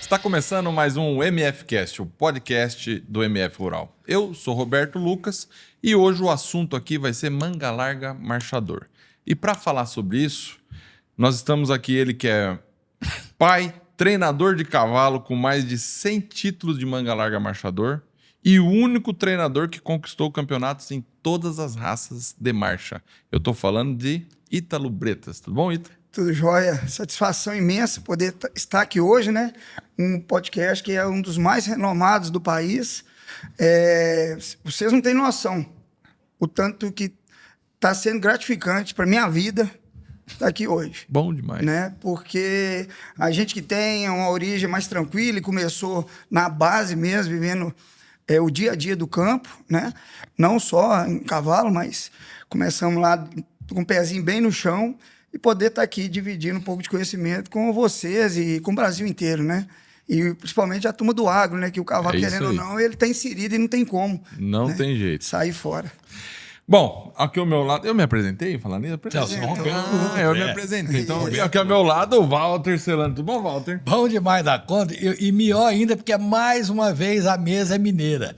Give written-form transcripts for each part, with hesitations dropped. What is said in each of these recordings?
Está começando mais um MFcast, o podcast do MF Rural. Eu sou Roberto Lucas e hoje o assunto aqui vai ser manga larga marchador. E para falar sobre isso, nós estamos aqui, ele que é pai, treinador de cavalo com mais de 100 títulos de manga larga marchador e o único treinador que conquistou campeonatos em todas as raças de marcha. Eu estou falando de Ítalo Bretas. Tudo bom, Ítalo? Tudo jóia. Satisfação imensa poder estar aqui hoje, né? Um podcast que é um dos mais renomados do país. Vocês não têm noção o tanto que está sendo gratificante para minha vida estar aqui hoje. Bom demais. Né? Porque a gente que tem uma origem mais tranquila e começou na base mesmo, vivendo o dia a dia do campo, né? Não só em cavalo, mas começamos lá com o pezinho bem no chão, e poder estar aqui dividindo um pouco de conhecimento com vocês e com o Brasil inteiro, né? E principalmente a turma do agro, né? Que o cavalo, querendo ou não, ele está inserido e não tem como. Não tem jeito. Sair fora. Bom, aqui ao meu lado... Eu me apresentei falando isso? Eu me apresentei. Então, aqui ao meu lado, o Walter Celano. Tudo bom, Walter? Bom demais da conta. E melhor ainda, porque mais uma vez a mesa é mineira.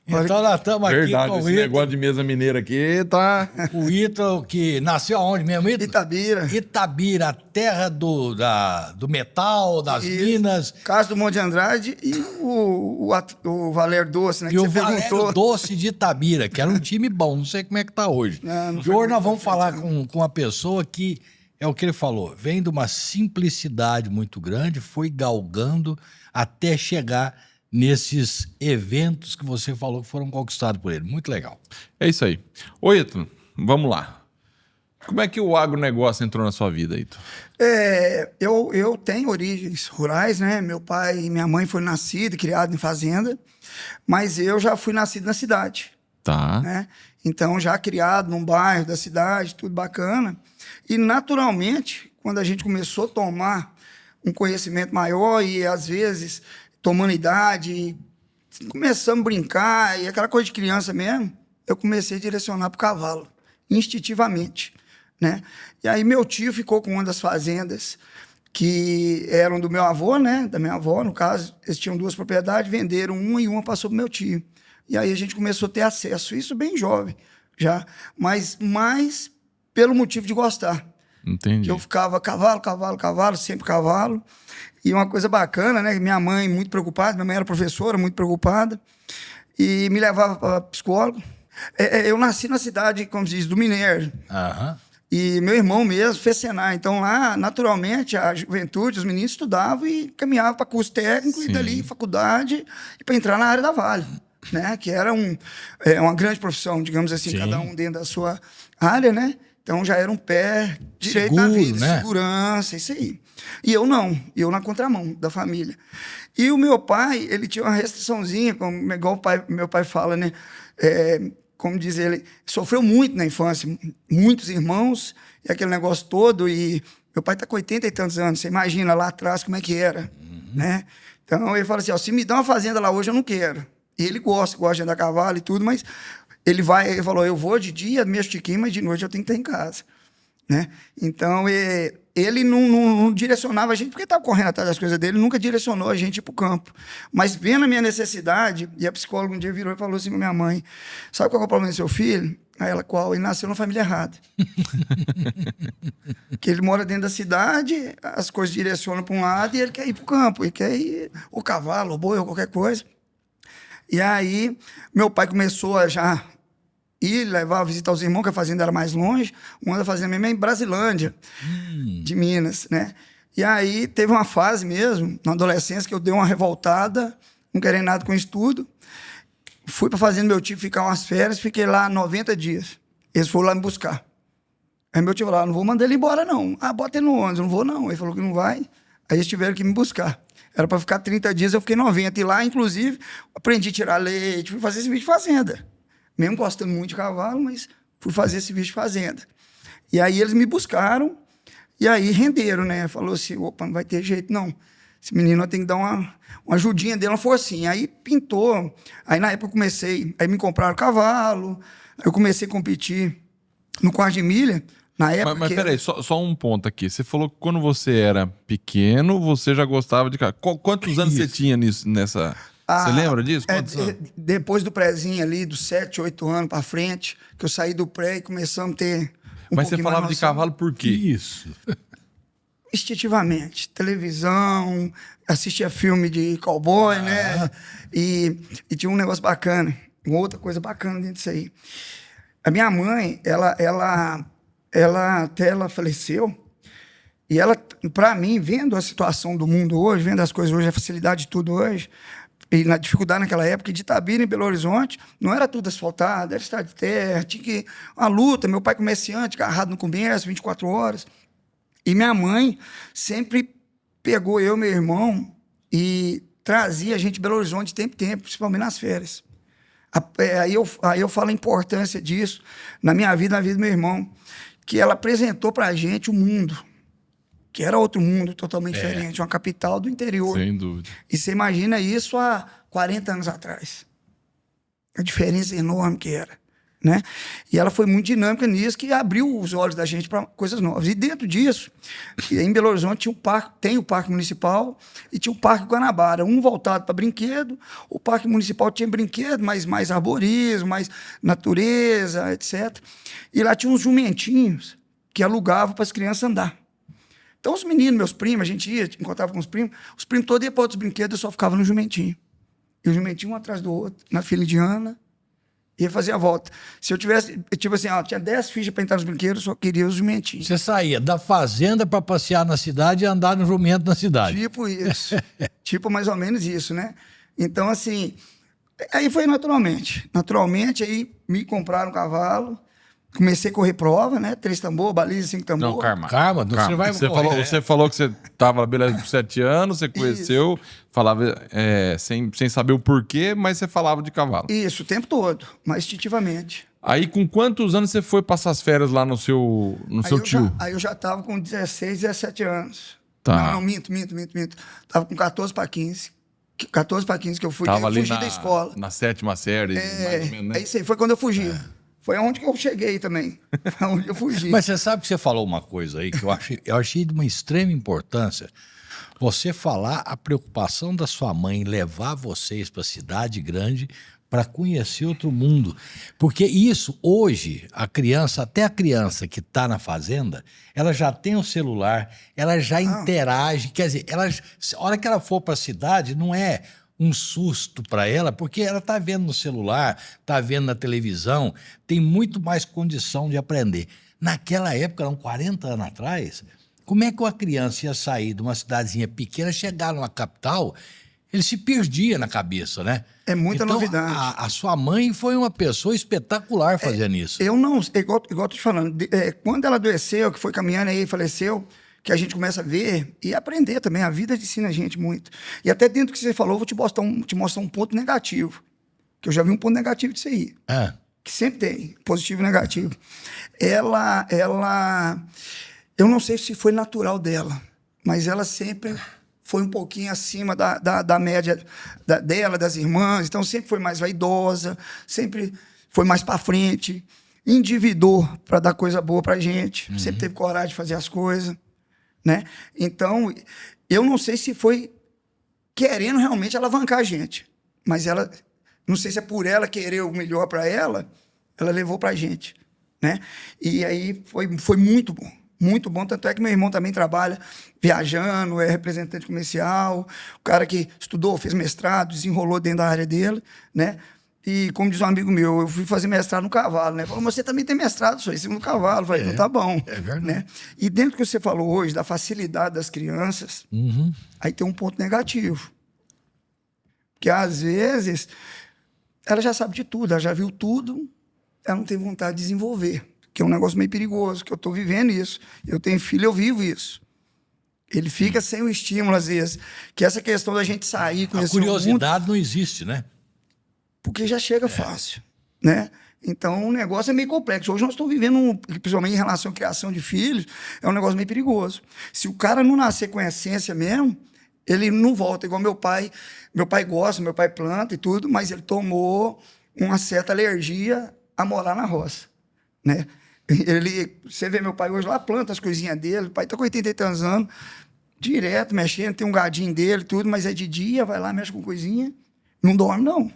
Então nós estamos aqui Verdade, com o esse Ítalo. negócio de mesa mineira aqui tá... O Ítalo, que nasceu aonde mesmo, Ítalo? Itabira. Itabira, a terra do metal, das minas. Carlos do Monte de Andrade e o Valério Doce, né? E o Valério Doce de Itabira, que era um time bom. Não sei como é que tá hoje. E hoje nós vamos falar com uma pessoa que, é o que ele falou, vem de uma simplicidade muito grande, foi galgando até chegar nesses eventos que você falou que foram conquistados por ele. Muito legal. É isso aí. Ô, Ítalo, vamos lá. Como é que o agronegócio entrou na sua vida, Ítalo? Eu tenho origens rurais, né? Meu pai e minha mãe foram nascidos e criados em fazenda, mas eu já fui nascido na cidade. Tá. Né? Então, já criado num bairro da cidade, tudo bacana. E, naturalmente, quando a gente começou a tomar um conhecimento maior e, às vezes, tomando idade, começamos a brincar, e aquela coisa de criança mesmo, eu comecei a direcionar para o cavalo, instintivamente, né? E aí meu tio ficou com uma das fazendas que eram do meu avô, né? Da minha avó, no caso, eles tinham duas propriedades, venderam uma e uma passou para meu tio. E aí a gente começou a ter acesso, isso bem jovem já, mas mais pelo motivo de gostar. Entendi. Que eu ficava cavalo, sempre cavalo. E uma coisa bacana, né? Minha mãe muito preocupada, minha mãe era professora, muito preocupada, e me levava para psicólogo. Eu nasci na cidade, como se diz, do Mineiro. E meu irmão mesmo fez Senai. Então lá, naturalmente, a juventude, os meninos estudavam e caminhavam para curso técnico. Sim. E dali faculdade e para entrar na área da Vale, né? Que era uma grande profissão, digamos assim, Sim. cada um dentro da sua área, né? Então já era um pé direito Seguro, na vida, né? segurança, isso aí. E eu não, eu na contramão da família. E o meu pai, ele tinha uma restriçãozinha, como igual meu pai fala, né? Como diz ele, sofreu muito na infância, muitos irmãos, e aquele negócio todo, e meu pai está com 80 e tantos anos, você imagina lá atrás como é que era, né? Então ele fala assim, ó, se me dá uma fazenda lá hoje, eu não quero. E ele gosta de andar a cavalo e tudo, mas ele falou, eu vou de dia, mexo tiquinho, mas de noite eu tenho que estar em casa, né? Então, ele não direcionava a gente, porque estava correndo atrás das coisas dele, nunca direcionou a gente para o campo. Mas vendo a minha necessidade, e a psicóloga um dia virou e falou assim para minha mãe, sabe qual é o problema do seu filho? Aí ela, qual? Ele nasceu na família errada. Que ele mora dentro da cidade, as coisas direcionam para um lado e ele quer ir para o campo, ele quer ir o cavalo, o boi ou qualquer coisa. E aí, meu pai começou a já ir levar a visitar os irmãos, que a fazenda era mais longe. Uma da fazenda mesmo é em Brasilândia, de Minas, né? E aí teve uma fase mesmo, na adolescência, que eu dei uma revoltada, não querendo nada com estudo. Fui para a fazenda do meu tio ficar umas férias, fiquei lá 90 dias. Eles foram lá me buscar. Aí meu tio falou, não vou mandar ele embora, não. Ah, bota ele no ônibus, não vou, não. Ele falou que não vai. Aí eles tiveram que me buscar. Era para ficar 30 dias, eu fiquei 90. E lá, inclusive, aprendi a tirar leite, fui fazer serviço de fazenda. Mesmo gostando muito de cavalo, mas fui fazer serviço de fazenda. E aí eles me buscaram, e aí renderam, né? Falou assim, opa, não vai ter jeito, não. Esse menino tem que dar uma ajudinha dele, uma forcinha. Aí pintou. Aí na época eu comecei, aí me compraram cavalo, eu comecei a competir no quarto de milha, Na época. Mas peraí, só um ponto aqui. Você falou que quando você era pequeno, você já gostava de carro. Quantos anos você tinha nessa... Você lembra disso? Depois do prézinho ali, dos 7, 8 anos pra frente, que eu saí do pré e começamos a ter Mas você falava de cavalo por quê? Isso. Instintivamente. Televisão, assistia filme de cowboy, né? E tinha um negócio bacana, uma outra coisa bacana dentro disso aí. A minha mãe, até ela faleceu, e ela, para mim, vendo a situação do mundo hoje, vendo as coisas hoje, a facilidade de tudo hoje, e na dificuldade naquela época, de Itabira em Belo Horizonte, não era tudo asfaltado, era estrada de terra, tinha que uma luta, meu pai comerciante, agarrado no comércio, 24 horas. E minha mãe sempre pegou eu e meu irmão e trazia a gente de Belo Horizonte de tempo em tempo, principalmente nas férias. Aí eu falo a importância disso na minha vida, na vida do meu irmão, que ela apresentou pra gente o mundo, que era outro mundo totalmente diferente, uma capital do interior. Sem dúvida. E você imagina isso há 40 anos atrás. A diferença enorme que era, né? E ela foi muito dinâmica nisso, que abriu os olhos da gente para coisas novas. E dentro disso, em Belo Horizonte tinha tem o Parque Municipal e tinha o Parque Guanabara, um voltado para brinquedo. O Parque Municipal tinha brinquedo, mas mais arborismo, mais natureza, etc. E lá tinha uns jumentinhos que alugavam para as crianças andar. Então, os meninos, meus primos, a gente ia, encontrava com os primos todos iam para outros brinquedos, eu só ficava no jumentinho. E o jumentinho um atrás do outro, na fila indiana, ia fazer a volta. Se eu tivesse, tipo assim, tinha 10 fichas para entrar nos brinquedos, eu só queria os jumentinhos. Você saía da fazenda para passear na cidade e andar no jumento na cidade. Tipo isso. Tipo mais ou menos isso, né? Então, assim, aí foi naturalmente. Naturalmente, aí me compraram um cavalo. Comecei a correr prova, né? 3 tambor, baliza, 5 tambor. Não, Karma. Você vai correr, você falou que você estava beleza por 7 anos, você conheceu, falava sem saber o porquê, mas você falava de cavalo. Isso, o tempo todo, mas instintivamente. Aí, com quantos anos você foi passar as férias lá no seu tio? Aí eu já estava com 16, 17 anos. Tá. Não, minto. Tava com 14 para 15. 14 para 15 que eu fui, que eu fugi da escola. Na 7ª série, mais ou menos, né? É isso aí, foi quando eu fugi. Foi aonde que eu cheguei também. Foi aonde eu fugi. Mas você sabe que você falou uma coisa aí que eu achei de uma extrema importância. Você falar a preocupação da sua mãe em levar vocês para a cidade grande para conhecer outro mundo. Porque isso, hoje, até a criança que está na fazenda, ela já tem o celular, ela já interage. Quer dizer, a hora que ela for para a cidade, não é um susto para ela, porque ela está vendo no celular, está vendo na televisão, tem muito mais condição de aprender. Naquela época, eram 40 anos atrás, como é que uma criança ia sair de uma cidadezinha pequena, chegar numa capital, ele se perdia na cabeça, né? É muita então, novidade. A sua mãe foi uma pessoa espetacular fazendo isso. Eu não, igual eu tô te falando, quando ela adoeceu, que foi caminhando aí e faleceu, que a gente começa a ver e aprender também. A vida ensina a gente muito. E até dentro do que você falou, eu vou te mostrar um ponto negativo. Que eu já vi um ponto negativo disso aí. Que sempre tem, positivo e negativo. Eu não sei se foi natural dela, mas ela sempre foi um pouquinho acima da média dela, das irmãs. Então, sempre foi mais vaidosa, sempre foi mais para frente, endividou para dar coisa boa pra gente. Sempre teve coragem de fazer as coisas. Né? Então, eu não sei se foi querendo realmente alavancar a gente, mas ela, não sei se é por ela querer o melhor para ela levou para a gente, né? E aí foi muito bom, tanto é que meu irmão também trabalha viajando, é representante comercial, o cara que estudou, fez mestrado, desenrolou dentro da área dele, né? E como diz um amigo meu, eu fui fazer mestrado no cavalo, né? Falou, mas você também tem mestrado só em cima do cavalo. Eu falei, então tá bom. É verdade. Né? E dentro do que você falou hoje, da facilidade das crianças, aí tem um ponto negativo. Porque às vezes ela já sabe de tudo, ela já viu tudo, ela não tem vontade de desenvolver, que é um negócio meio perigoso, que eu tô vivendo isso. Eu tenho filho, eu vivo isso. Ele fica sem o estímulo, às vezes. Que essa questão da gente sair, conhecer a curiosidade não existe, né? Porque já chega fácil, né? Então, o negócio é meio complexo. Hoje nós estamos vivendo, principalmente em relação à criação de filhos, é um negócio meio perigoso. Se o cara não nascer com a essência mesmo, ele não volta. Igual meu pai. Meu pai gosta, meu pai planta e tudo, mas ele tomou uma certa alergia a morar na roça, né? Você vê meu pai hoje lá, planta as coisinhas dele. O pai tá com 80 e tantos anos, direto mexendo, tem um gadinho dele, tudo, mas é de dia, vai lá, mexe com coisinha. Não dorme, não.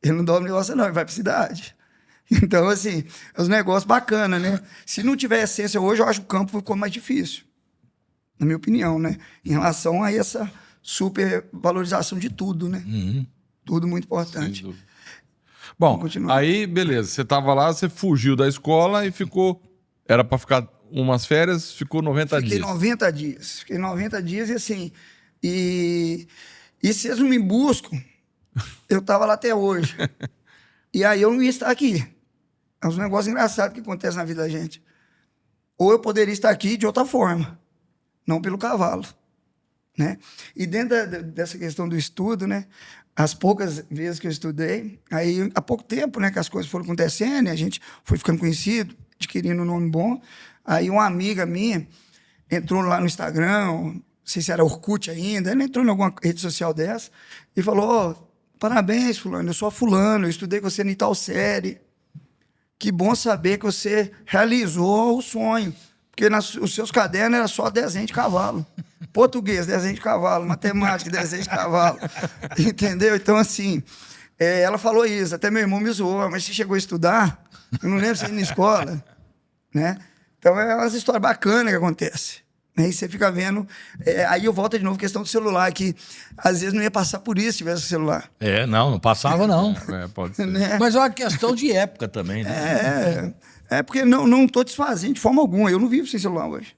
Ele não dorme negócio, não, ele vai pra cidade. Então, assim, é uns negócios bacanas, né? Se não tiver essência hoje, eu acho que o campo ficou mais difícil. Na minha opinião, né? Em relação a essa supervalorização de tudo, né? Tudo muito importante. Bom, aí, beleza. Você tava lá, você fugiu da escola e ficou... Era para ficar umas férias, ficou 90 dias. Fiquei 90 dias. Fiquei 90 dias e assim... E se eles não me buscam, eu tava lá até hoje. E aí eu não ia estar aqui. É um negócio engraçado que acontece na vida da gente. Ou eu poderia estar aqui de outra forma, não pelo cavalo, né? E dentro dessa questão do estudo, né? As poucas vezes que eu estudei, aí há pouco tempo, né, que as coisas foram acontecendo, e a gente foi ficando conhecido, adquirindo um nome bom. Aí uma amiga minha entrou lá no Instagram, não sei se era Orkut ainda, ela entrou em alguma rede social dessa e falou: oh, parabéns, fulano, eu sou a fulano, eu estudei com você em tal série. Que bom saber que você realizou o sonho. Porque os seus cadernos eram só desenho de cavalo. Português, desenho de cavalo. Matemática, desenho de cavalo. Entendeu? Então, assim, ela falou isso. Até meu irmão me zoou. Mas você chegou a estudar? Eu não lembro se ia na escola. Né? Então, é uma história bacana que acontece. E você fica vendo... aí eu volto de novo à questão do celular, que às vezes não ia passar por isso se tivesse celular. Não passava, não. Pode ser. Né? Mas é uma questão de época também, né? Porque não estou desfazendo de forma alguma. Eu não vivo sem celular hoje.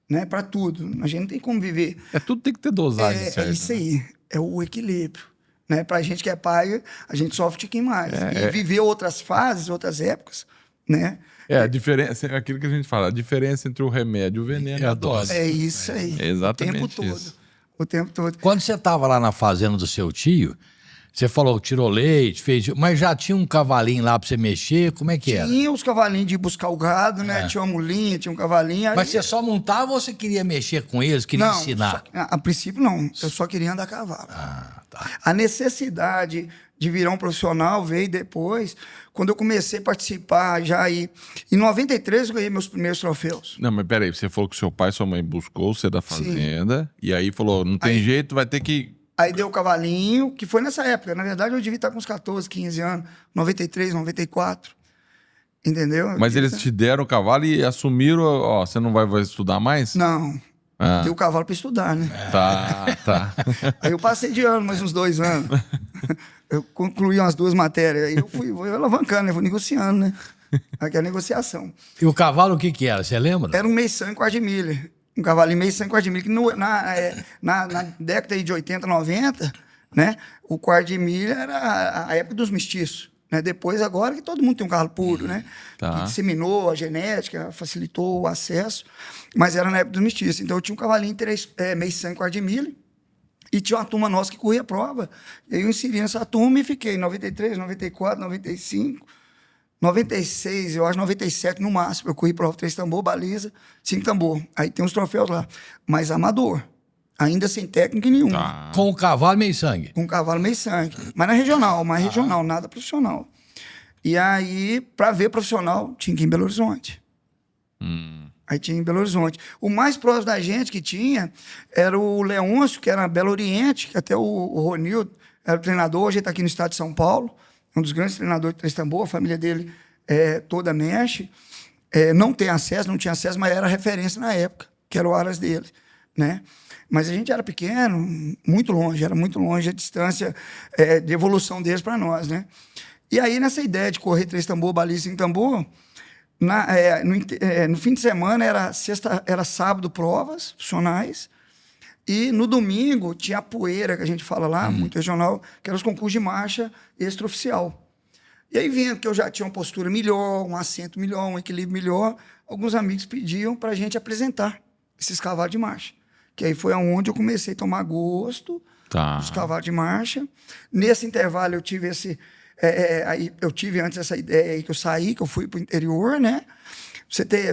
Né? Para tudo. A gente não tem como viver. Tudo tem que ter dosagem certa. É isso aí. É o equilíbrio. Né? Para a gente que é pai, a gente sofre um tiquinho mais. E viver outras fases, outras épocas, né? A diferença, aquilo que a gente fala, a diferença entre o remédio e o veneno é a dose. É isso aí. É exatamente o tempo isso. todo. O tempo todo. Quando você estava lá na fazenda do seu tio, você falou que tirou leite, fez... Mas já tinha um cavalinho lá para você mexer? Como é que era? Tinha os cavalinhos de ir buscar o gado, né? Tinha uma mulinha, tinha um cavalinho. Mas você só montava ou você queria mexer com eles, queria ensinar? A princípio não. Eu só queria andar a cavalo. Tá. A necessidade de virar um profissional veio depois, quando eu comecei a participar já aí. Em 93 eu ganhei meus primeiros troféus. Não, mas peraí, você falou que seu pai e sua mãe buscou você da fazenda, e aí falou, não tem jeito, vai ter que... Aí deu o cavalinho, que foi nessa época. Na verdade, eu devia estar com uns 14, 15 anos. 93, 94. Entendeu? Mas eles te deram o cavalo e assumiram, ó, você não vai estudar mais? Não. Deu o cavalo para estudar, né? Tá. Aí eu passei de ano, mais uns 2 anos. Eu concluí umas 2 matérias. Aí eu fui alavancando, né? Fui negociando, né? Aquela negociação. E o cavalo o que era? Você lembra? Era um meio-sangue quarto de milha. Um cavalinho meio-sangue quarto de milha. Que na década aí de 80, 90, né? O quarto de milha era a época dos mestiços. Né? Depois, agora que todo mundo tem um cavalo puro, né? Que disseminou a genética, facilitou o acesso. Mas era na época dos mestiços. Então eu tinha um cavalinho meio-sangue quarto de milha. E tinha uma turma nossa que corria a prova. E aí eu inseri nessa turma e fiquei em 93, 94, 95, 96, eu acho 97 no máximo. Eu corri prova 3 tambor, baliza, 5 tambor. Aí tem os troféus lá. Mas amador. Ainda sem técnica nenhuma. Com o cavalo meio sangue? Com o cavalo meio sangue. Mas na regional, regional, nada profissional. E aí, para ver profissional, tinha que ir em Belo Horizonte. Aí tinha em Belo Horizonte. O mais próximo da gente que tinha era o Leôncio, que era Belo Oriente, que até o Ronildo era o treinador, hoje ele está aqui no estado de São Paulo, um dos grandes treinadores de Três Tambor, a família dele toda mexe. Não tinha acesso, mas era referência na época, que era o Aras dele, né? Mas a gente era pequeno, era muito longe a distância de evolução deles para nós, né? E aí, nessa ideia de correr 3 tambor, baliza 5 tambor, no fim de semana era sábado provas funcionais, e no domingo tinha a poeira, que a gente fala lá, muito regional, que eram os concursos de marcha extraoficial. E aí, vendo que eu já tinha uma postura melhor, um assento melhor, um equilíbrio melhor, alguns amigos pediam para a gente apresentar esses cavalos de marcha. Que aí foi onde eu comecei a tomar gosto dos cavalos de marcha. Nesse intervalo eu tive eu tive antes essa ideia aí que eu saí, que eu fui para o interior, né?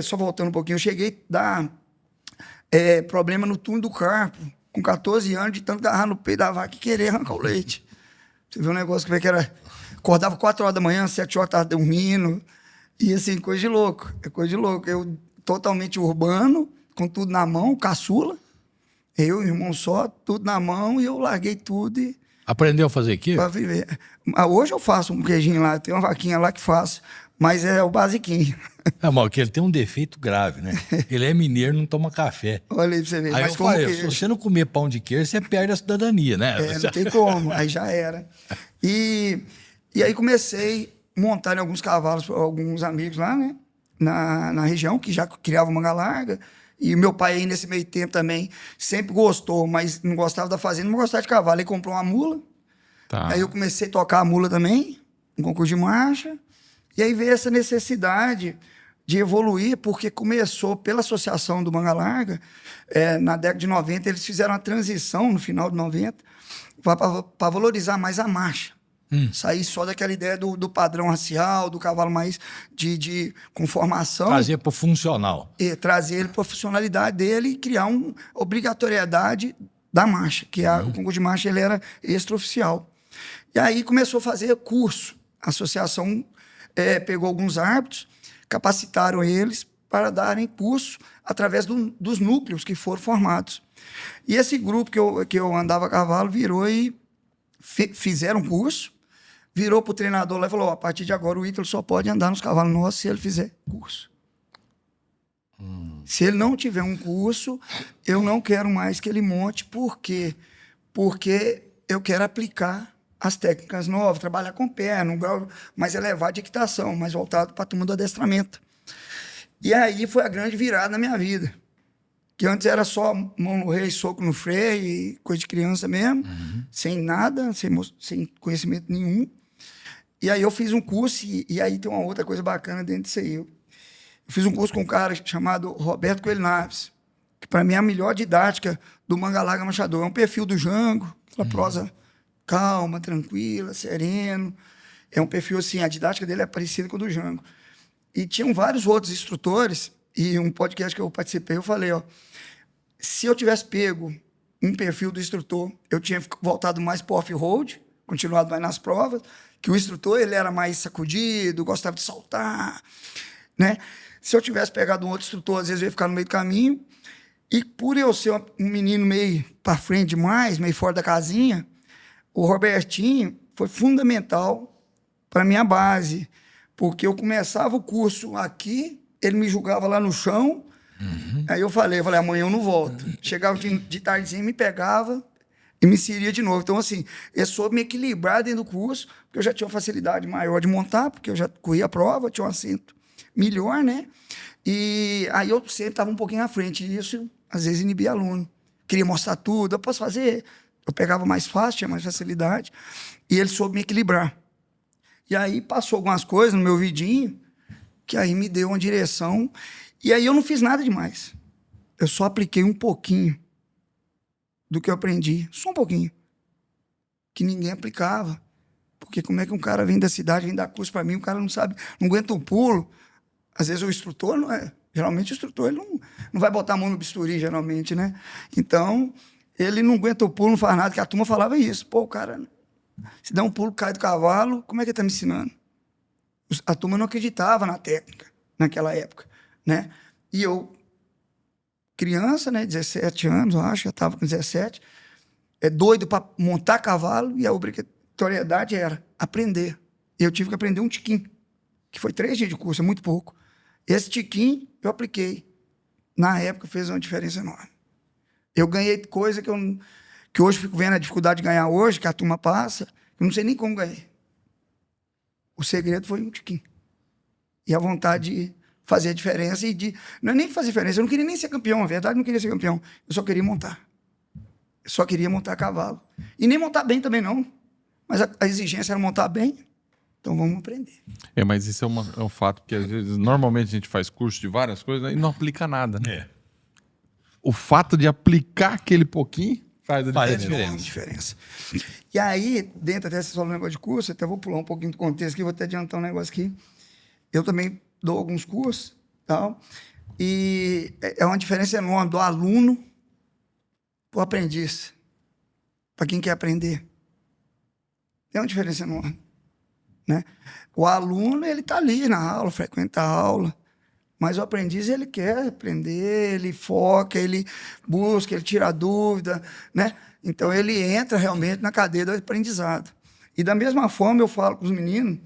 Só voltando um pouquinho, eu cheguei a dar problema no túnel do carpo, com 14 anos, de tanto agarrar no peito da vaca e querer arrancar o leite. Você viu um negócio que era... Acordava 4 horas da manhã, 7 horas estava dormindo. E assim, coisa de louco. É coisa de louco. Eu totalmente urbano, com tudo na mão, caçula. Eu e o irmão só, tudo na mão, e eu larguei tudo e Aprendeu a fazer aqui? pra viver. Mas hoje eu faço um queijinho lá, tem uma vaquinha lá que faço, mas é o basiquinho. É, mas que ele tem um defeito grave, né? Ele é mineiro, não toma café. Olha aí pra você ver. Aí Mas eu como falei, se queijo. você não comer pão de queijo, você perde a cidadania, né? É, não tem como, aí já era. E aí comecei a montar em alguns cavalos para alguns amigos lá, né? Na região, que já criavam manga larga. E meu pai aí, nesse meio tempo também, sempre gostou, mas não gostava da fazenda, não gostava de cavalo. Ele comprou uma mula. Tá. Aí eu comecei a tocar a mula também, um concurso de marcha. E aí veio essa necessidade de evoluir, porque começou pela Associação do Manga Larga, na década de 90, eles fizeram a transição, no final de 90, para valorizar mais a marcha. Sair só daquela ideia do padrão racial, do cavalo mais de conformação. Trazer pro funcional. E trazer ele para a funcionalidade dele e criar uma obrigatoriedade da marcha, que o concurso de marcha ele era extraoficial. E aí começou a fazer curso. A associação pegou alguns árbitros, capacitaram eles para darem curso através dos núcleos que foram formados. E esse grupo que eu andava a cavalo virou e fizeram curso, virou para o treinador lá e falou: a partir de agora o Ítalo só pode andar nos cavalos nossos se ele fizer curso. Se ele não tiver um curso, eu não quero mais que ele monte. Por quê? Porque eu quero aplicar as técnicas novas, trabalhar com perna, um grau mais elevado de equitação, mais voltado para a turma do adestramento. E aí foi a grande virada na minha vida. Que antes era só mão no rei, soco no freio, e coisa de criança mesmo, sem nada, sem conhecimento nenhum. E aí eu fiz um curso, e aí tem uma outra coisa bacana dentro disso aí. Eu fiz um curso com um cara chamado Roberto Coelho Naves, que para mim é a melhor didática do Manga Larga Marchador. É um perfil do Jango, aquela prosa calma, tranquila, sereno. É um perfil assim, a didática dele é parecida com a do Jango. E tinham vários outros instrutores, e um podcast que eu participei, eu falei, ó, se eu tivesse pego um perfil do instrutor, eu tinha voltado mais para o off-road, continuado mais nas provas, que o instrutor ele era mais sacudido, gostava de saltar, né? Se eu tivesse pegado um outro instrutor, às vezes eu ia ficar no meio do caminho, e por eu ser um menino meio para frente demais, meio fora da casinha, o Robertinho foi fundamental para a minha base, porque eu começava o curso aqui, ele me julgava lá no chão, aí eu falei, amanhã eu não volto. Chegava de tardezinha, me pegava e me inseria de novo. Então, assim, eu soube me equilibrar dentro do curso, porque eu já tinha uma facilidade maior de montar, porque eu já corria a prova, tinha um assento melhor, né? E aí eu sempre estava um pouquinho à frente, e isso às vezes inibia aluno. Queria mostrar tudo, eu posso fazer. Eu pegava mais fácil, tinha mais facilidade, e ele soube me equilibrar. E aí passou algumas coisas no meu vidinho, que aí me deu uma direção, e aí eu não fiz nada demais. Eu só apliquei um pouquinho do que eu aprendi, só um pouquinho, que ninguém aplicava. Porque como é que um cara vem da cidade, vem dar curso para mim, o cara não sabe, não aguenta um pulo. Às vezes o instrutor não é... Geralmente o instrutor ele não vai botar a mão no bisturi, geralmente, né? Então, ele não aguenta o pulo, não faz nada, que a turma falava isso. Pô, o cara, se der um pulo, cai do cavalo, como é que ele está me ensinando? A turma não acreditava na técnica, naquela época, né? E eu, criança, né, 17 anos, eu acho, já estava com 17, doido para montar cavalo, e a obrigatoriedade era aprender. E eu tive que aprender um tiquinho, que foi 3 dias de curso, é muito pouco. Esse tiquinho eu apliquei. Na época fez uma diferença enorme. Eu ganhei coisa que hoje fico vendo a dificuldade de ganhar hoje, que a turma passa, eu não sei nem como ganhei. O segredo foi um tiquinho. E a vontade de fazer a diferença não é nem fazer diferença, eu não queria nem ser campeão, na verdade, eu não queria ser campeão. Eu só queria montar. Eu só queria montar cavalo. E nem montar bem também, não. Mas a exigência era montar bem. Então vamos aprender. Mas isso é um fato que às vezes, normalmente a gente faz curso de várias coisas e não aplica nada, né? O fato de aplicar aquele pouquinho faz a diferença. E aí, dentro até você falou um negócio de curso, até vou pular um pouquinho do contexto aqui, vou até adiantar um negócio aqui. Eu também dou alguns cursos, tal, e é uma diferença enorme do aluno para o aprendiz, para quem quer aprender. É uma diferença enorme. né? O aluno, ele está ali na aula, frequenta a aula, mas o aprendiz, ele quer aprender, ele foca, ele busca, ele tira a dúvida, né? Então, ele entra realmente na cadeia do aprendizado. E da mesma forma, eu falo com os meninos,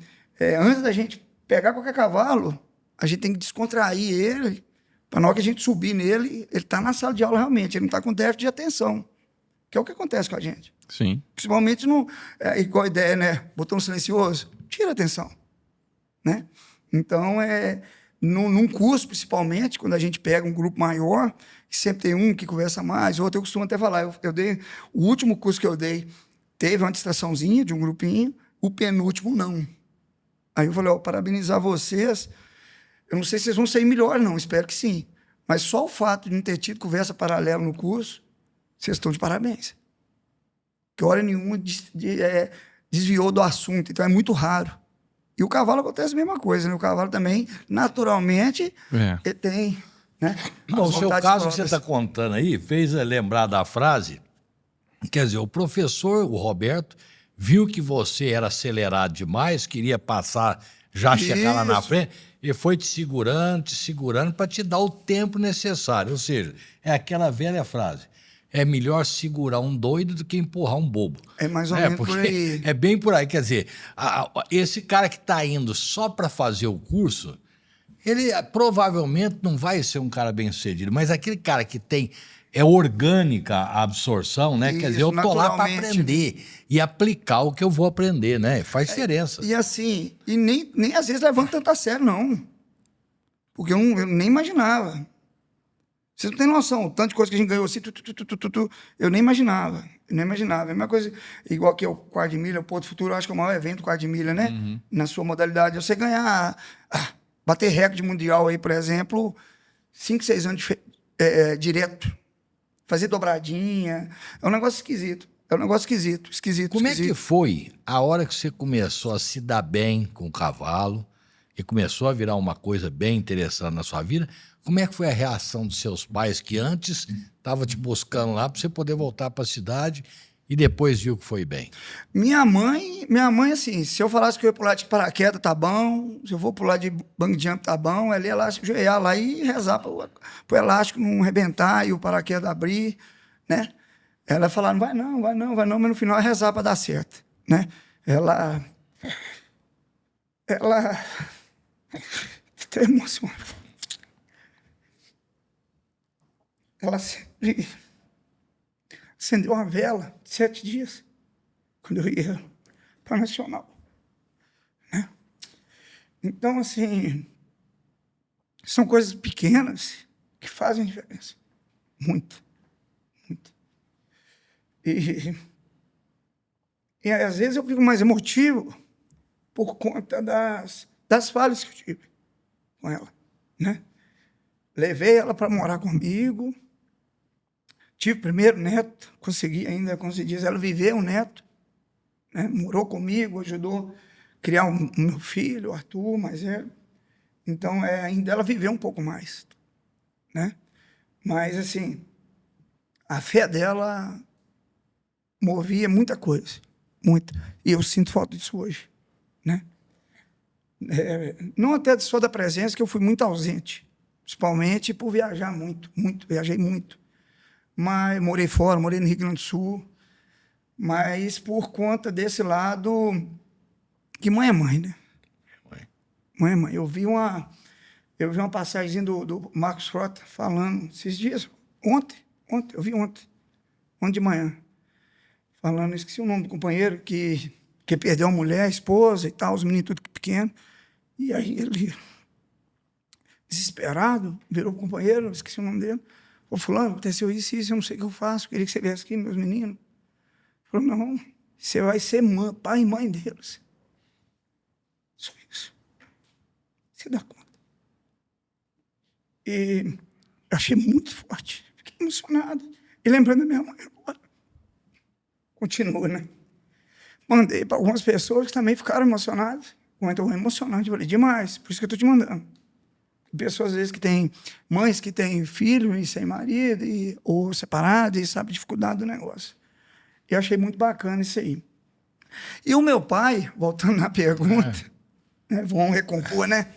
antes da gente pegar qualquer cavalo, a gente tem que descontrair ele, para na hora que a gente subir nele, ele está na sala de aula realmente, ele não está com déficit de atenção, que é o que acontece com a gente. Sim. Principalmente igual a ideia, né? Botão silencioso, tira a atenção, né? Então, num curso, principalmente, quando a gente pega um grupo maior, sempre tem um que conversa mais, outro eu costumo até falar, o último curso que eu dei, teve uma distraçãozinha de um grupinho, o penúltimo não. Aí eu falei, parabenizar vocês, eu não sei se vocês vão sair melhor não, espero que sim, mas só o fato de não ter tido conversa paralela no curso, vocês estão de parabéns. Que hora nenhuma desviou do assunto, então é muito raro. E o cavalo acontece a mesma coisa, né? O cavalo também, naturalmente, ele tem, né? Bom, o seu caso que você está contando aí fez lembrar da frase, quer dizer, o professor, o Roberto, viu que você era acelerado demais, queria passar, já chegar lá na frente, e foi te segurando para te dar o tempo necessário. Ou seja, é aquela velha frase, é melhor segurar um doido do que empurrar um bobo. É mais ou menos por aí. É bem por aí. Quer dizer, esse cara que está indo só para fazer o curso, ele provavelmente não vai ser um cara bem-sucedido, mas aquele cara que tem... É orgânica a absorção, né? Isso, quer dizer, eu tô lá para aprender e aplicar o que eu vou aprender, né? Faz diferença. E assim, nem às vezes levando tanto a sério, não. Porque eu nem imaginava. Você não tem noção, o tanto de coisa que a gente ganhou assim, eu nem imaginava. Eu nem imaginava. A mesma coisa, igual que o quarto de milha, o Porto Futuro, eu acho que é o maior evento, o quarto de milha, né? Uhum. Na sua modalidade. Você ganhar, bater recorde mundial aí, por exemplo, 5, 6 anos direto. Fazer dobradinha. É um negócio esquisito. É um negócio esquisito. Como é que foi a hora que você começou a se dar bem com o cavalo e começou a virar uma coisa bem interessante na sua vida? Como é que foi a reação dos seus pais que antes estavam te buscando lá para você poder voltar para a cidade e depois viu que foi bem? Minha mãe, assim, se eu falasse que eu ia pular de paraquedas, tá bom. Se eu vou pular de bungee jump, tá bom. Ela ia lá, se ajoelhar lá e rezar pro elástico não arrebentar e o paraquedas abrir, né? Ela ia falar, vai não, mas no final ia rezar para dar certo, né? Ela até emocionada. Ela sempre acendeu uma vela 7 dias, quando eu ia para a Nacional, né? Então, assim, são coisas pequenas que fazem diferença. Muito, muito. E às vezes eu fico mais emotivo por conta das falhas que eu tive com ela, né? Levei ela para morar comigo. Tive primeiro neto, consegui, ela viveu um neto, né? Morou comigo, ajudou a criar o meu filho, o Arthur, mais velho. Então, ainda ela viveu um pouco mais, né? Mas, assim, a fé dela movia muita coisa, muita. E eu sinto falta disso hoje, né? Não até só da presença, que eu fui muito ausente, principalmente por viajar muito, viajei muito. Mas morei fora, morei no Rio Grande do Sul, mas por conta desse lado, que mãe é mãe, né? Mãe é mãe. Eu vi uma passagem do Marcos Frota falando esses dias, ontem, eu vi ontem de manhã, falando, esqueci o nome do companheiro, que perdeu a mulher, a esposa e tal, os meninos tudo pequenos, e aí ele, desesperado, virou pro companheiro, esqueci o nome dele, ô, fulano, aconteceu isso, eu não sei o que eu faço, queria que você viesse aqui, meus meninos. Falou, não, você vai ser pai e mãe deles. Só isso. Você dá conta. E eu achei muito forte, fiquei emocionado. E lembrando da minha mãe agora. Continua, né? Mandei para algumas pessoas que também ficaram emocionadas. Então, emocionante, eu falei, demais, por isso que eu estou te mandando. Pessoas, às vezes, que têm mães que têm filho e sem marido, ou separado, e sabe a dificuldade do negócio. E eu achei muito bacana isso aí. E o meu pai, voltando na pergunta, né, vamos recompor, né?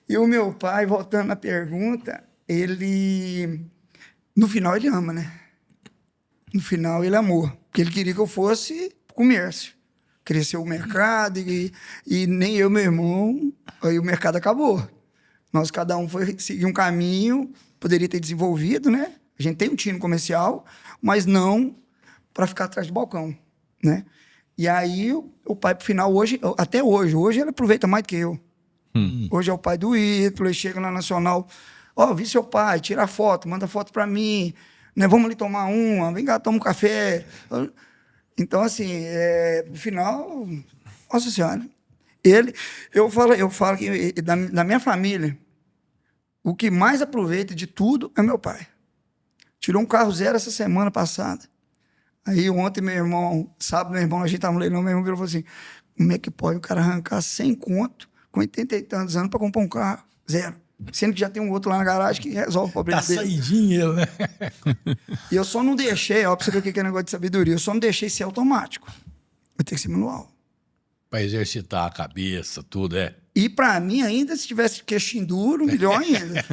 E o meu pai, voltando na pergunta, ele... No final, ele ama, né? No final, ele amou. Porque ele queria que eu fosse comércio. Cresceu o mercado e nem eu e meu irmão... Aí o mercado acabou. Nós, cada um foi seguir um caminho, poderia ter desenvolvido, né? A gente tem um tino comercial, mas não para ficar atrás do balcão, né? E aí, o pai, pro final, hoje, até hoje ele aproveita mais do que eu. Hoje é o pai do Ítalo, ele chega na Nacional, vi seu pai, tira foto, manda foto para mim, né? Vamos ali tomar uma, vem cá, toma um café. Então, assim, no final, nossa senhora, eu falo que da minha família, o que mais aproveita de tudo é meu pai. Tirou um carro zero essa semana passada. Aí ontem, meu irmão, sábado, meu irmão, a gente estava no leilão, meu irmão virou e falou assim: como é que pode o cara arrancar 100 conto com 80 e tantos anos para comprar um carro zero? Sendo que já tem um outro lá na garagem que resolve o problema dele. Tá saidinho, né? E eu só não deixei, ó, pra você ver o que é negócio de sabedoria, eu só não deixei ser automático. Eu tenho que ser manual. Para exercitar a cabeça, tudo, E para mim, ainda, se tivesse queixinho duro, melhor ainda.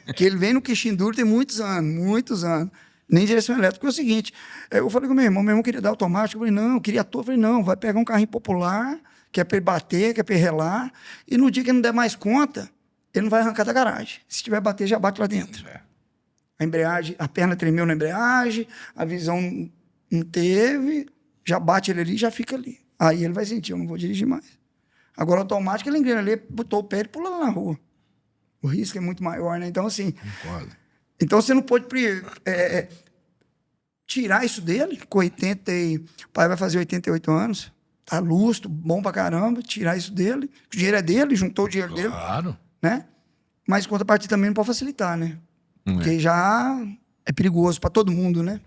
Porque ele vem no queixinho duro tem muitos anos. Nem direção elétrica. É o seguinte, eu falei com meu irmão queria dar automático, eu falei, não, eu queria eu falei, não, vai pegar um carrinho popular, que é para ele bater, que é para ele relar, e no dia que ele não der mais conta, ele não vai arrancar da garagem. Se tiver bater, já bate lá dentro. A embreagem, a perna tremeu na embreagem, a visão não teve, já bate ele ali, já fica ali. Aí ele vai sentir, eu não vou dirigir mais. Agora, automático, ele engrena ali, botou o pé e pula lá na rua. O risco é muito maior, né? Então, assim... Concordo. Então, você não pode tirar isso dele, com 80 o pai vai fazer 88 anos, tá lustro, bom pra caramba, tirar isso dele, o dinheiro é dele, juntou o dinheiro dele, Claro. né? Mas, contrapartida, também não pode facilitar, né? Porque já é perigoso pra todo mundo, né?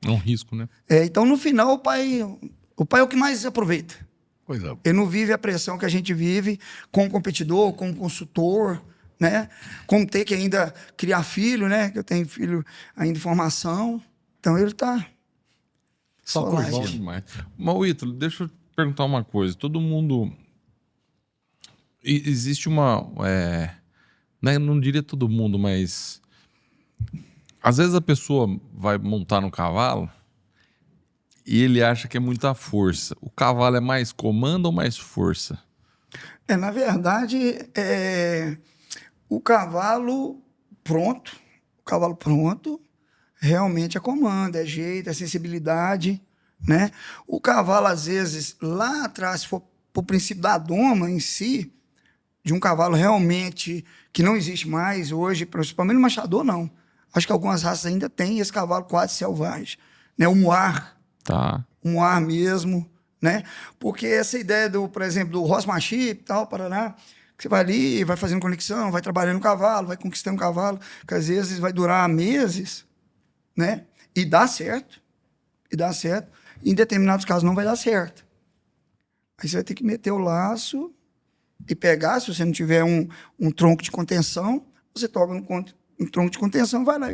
É um risco, né? Então, no final, o pai é o que mais aproveita. Coisa boa. Ele não vive a pressão que a gente vive como competidor, como consultor, né? Como ter que ainda criar filho, né? Que eu tenho filho ainda em formação. Então, ele tá Só só por lá, Bom gente. demais. Mas, Ítalo, deixa eu te perguntar uma coisa. Todo mundo... Existe uma... né, não diria todo mundo, mas... Às vezes a pessoa vai montar no cavalo e ele acha que é muita força. O cavalo é mais comando ou mais força? Na verdade, o cavalo pronto, realmente é comando, é jeito, é sensibilidade, né? O cavalo, às vezes, lá atrás, se for pro princípio da doma em si, de um cavalo realmente que não existe mais hoje, principalmente no machador, não. Acho que algumas raças ainda têm esse cavalo quase selvagem, né? O muar. Tá. Um ar mesmo, né? Porque essa ideia por exemplo, do Ross Machip e tal, Paraná, que você vai ali, vai fazendo conexão, vai trabalhando o cavalo, vai conquistando o cavalo, que às vezes vai durar meses, né? E dá certo. Em determinados casos não vai dar certo. Aí você vai ter que meter o laço e pegar, se você não tiver um tronco de contenção, você toca um tronco de contenção, vai lá.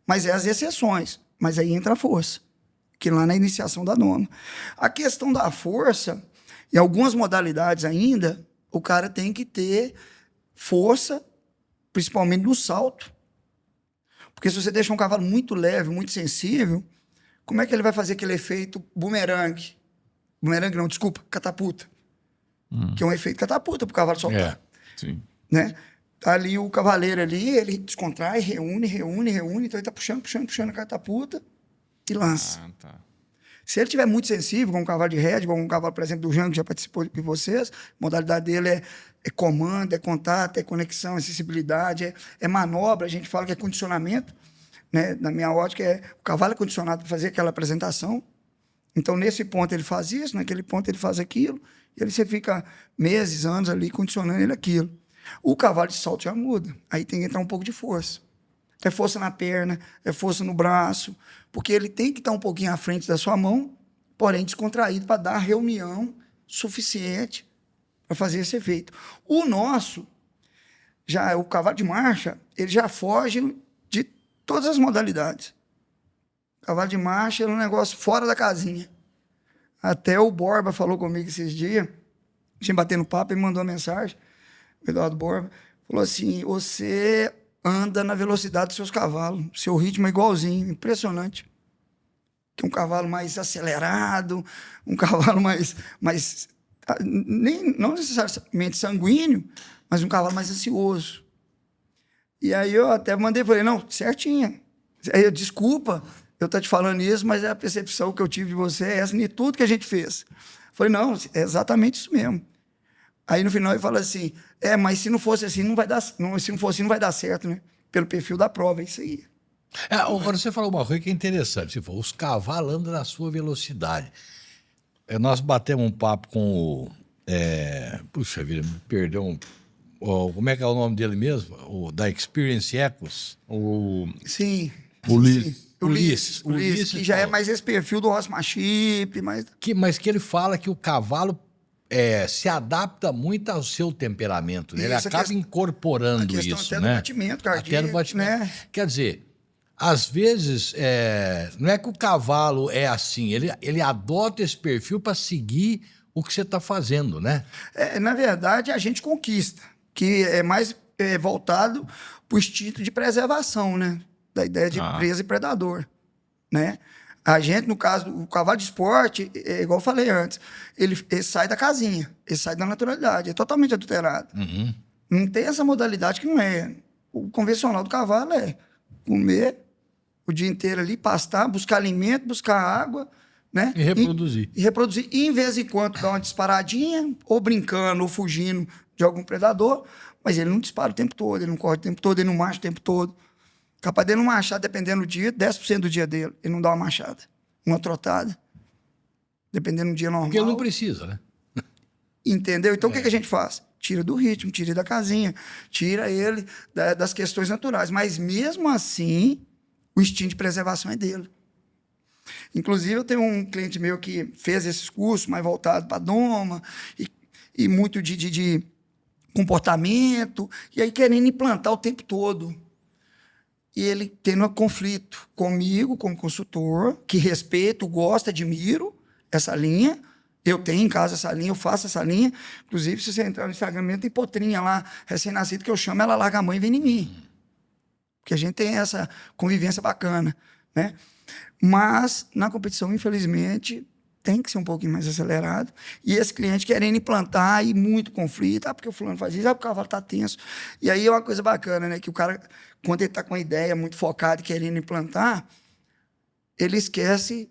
Mas é as exceções. Mas aí entra a força, que lá na iniciação da doma. A questão da força, em algumas modalidades ainda, o cara tem que ter força, principalmente no salto. Porque se você deixa um cavalo muito leve, muito sensível, como é que ele vai fazer aquele efeito bumerangue? Bumerangue não, desculpa, catapulta. Que é um efeito catapulta para o cavalo soltar. Sim. Né? Ali o cavaleiro ali, ele descontrai, reúne, então ele está puxando a catapulta e lança. Ah, tá. Se ele tiver muito sensível, como um cavalo de rédea, como um cavalo, por exemplo, do Jango, que já participou de vocês, a modalidade dele é comando, é contato, é conexão, é sensibilidade, é manobra, a gente fala que é condicionamento, né? Na minha ótica, o cavalo é condicionado para fazer aquela apresentação. Então, nesse ponto ele faz isso, naquele ponto ele faz aquilo, e aí você fica meses, anos ali condicionando ele aquilo. O cavalo de salto já muda, aí tem que entrar um pouco de força. É força na perna, é força no braço, porque ele tem que estar um pouquinho à frente da sua mão, porém descontraído, para dar a reunião suficiente para fazer esse efeito. O nosso, o cavalo de marcha, ele já foge de todas as modalidades. O cavalo de marcha é um negócio fora da casinha. Até o Borba falou comigo esses dias, tinha batendo papo e mandou uma mensagem, o Eduardo Borba, falou assim, você anda na velocidade dos seus cavalos, seu ritmo é igualzinho, impressionante. Que um cavalo mais acelerado, um cavalo mais não necessariamente sanguíneo, mas um cavalo mais ansioso. E aí eu até falei, não, certinho. Aí eu, desculpa eu estar te falando isso, mas a percepção que eu tive de você é essa, de tudo que a gente fez. Falei, não, é exatamente isso mesmo. Aí no final ele fala assim, mas se não fosse assim, não vai dar, se não fosse assim, não vai dar certo, né? Pelo perfil da prova, é isso aí. Agora você falou uma coisa que é interessante. Você falou, os cavalos andam na sua velocidade. Nós batemos um papo com o... puxa vida, me perdeu como é que é o nome dele mesmo? O da Experience Ecos? Sim. Ulisses, que já é mais esse perfil do horsemanship. Mas que ele fala que o cavalo se adapta muito ao seu temperamento. Né? Ele acaba incorporando isso. Até né? do batimento cardíaco. Até do batimento. Né? Quer dizer, às vezes, não é que o cavalo é assim, ele adota esse perfil para seguir o que você está fazendo, né? Na verdade, a gente conquista, que é mais voltado para o instinto de preservação, né? Da ideia de presa e predador, né? A gente, no caso, o cavalo de esporte, igual eu falei antes, ele sai da casinha, ele sai da naturalidade, é totalmente adulterado. Uhum. Não tem essa modalidade que não é. O convencional do cavalo é comer o dia inteiro ali, pastar, buscar alimento, buscar água, né? E reproduzir. E reproduzir. E, em vez em quando, dar uma disparadinha, ou brincando, ou fugindo de algum predador, mas ele não dispara o tempo todo, ele não corre o tempo todo, ele não marcha o tempo todo. Capaz dele não marchar, dependendo do dia, 10% do dia dele, ele não dá uma marchada, uma trotada. Dependendo do dia normal. Porque ele não precisa, né? Entendeu? Então, o que a gente faz? Tira do ritmo, tira da casinha, tira ele das questões naturais. Mas, mesmo assim, o instinto de preservação é dele. Inclusive, eu tenho um cliente meu que fez esses cursos mais voltados para doma e muito de comportamento, e aí querendo implantar o tempo todo. E ele tendo um conflito comigo, como consultor, que respeito, gosto, admiro essa linha. Eu tenho em casa essa linha, eu faço essa linha. Inclusive, se você entrar no Instagram, tem potrinha lá, recém-nascido, que eu chamo, ela larga a mãe e vem em mim. Porque a gente tem essa convivência bacana, né? Mas, na competição, infelizmente, tem que ser um pouquinho mais acelerado. E esse cliente querendo implantar e muito conflito. Porque o fulano faz isso, porque o cavalo está tenso. E aí é uma coisa bacana, né? Que o cara, quando ele está com uma ideia muito focada e querendo implantar, ele esquece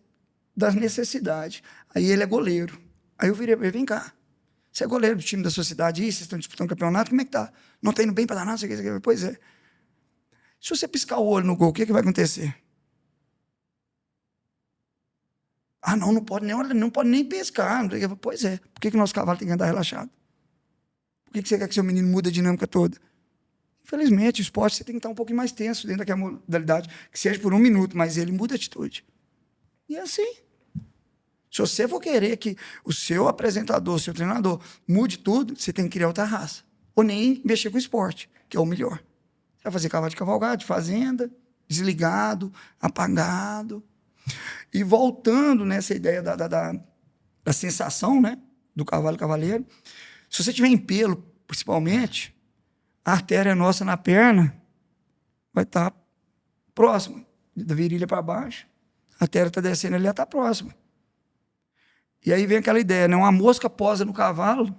das necessidades. Aí ele é goleiro. Aí eu virei para ele, vem cá. Você é goleiro do time da sociedade, vocês estão disputando campeonato, como é que tá? Não está indo bem para dar nada? Pois é. Se você piscar o olho no gol, o que vai acontecer? Não pode nem pescar. Pois é. Por que nosso cavalo tem que andar relaxado? Por que você quer que seu menino mude a dinâmica toda? Infelizmente, o esporte você tem que estar um pouquinho mais tenso dentro daquela modalidade, que seja por 1 minuto, mas ele muda a atitude. E é assim. Se você for querer que o seu apresentador, o seu treinador, mude tudo, você tem que criar outra raça. Ou nem mexer com o esporte, que é o melhor. Você vai fazer cavalo de cavalgada, de fazenda, desligado, apagado. E voltando nessa ideia da sensação, né, do cavalo cavaleiro, se você tiver em pelo, principalmente, a artéria nossa na perna vai estar próxima, da virilha para baixo. A artéria está descendo ali, ela está próxima. E aí vem aquela ideia, né? Uma mosca posa no cavalo,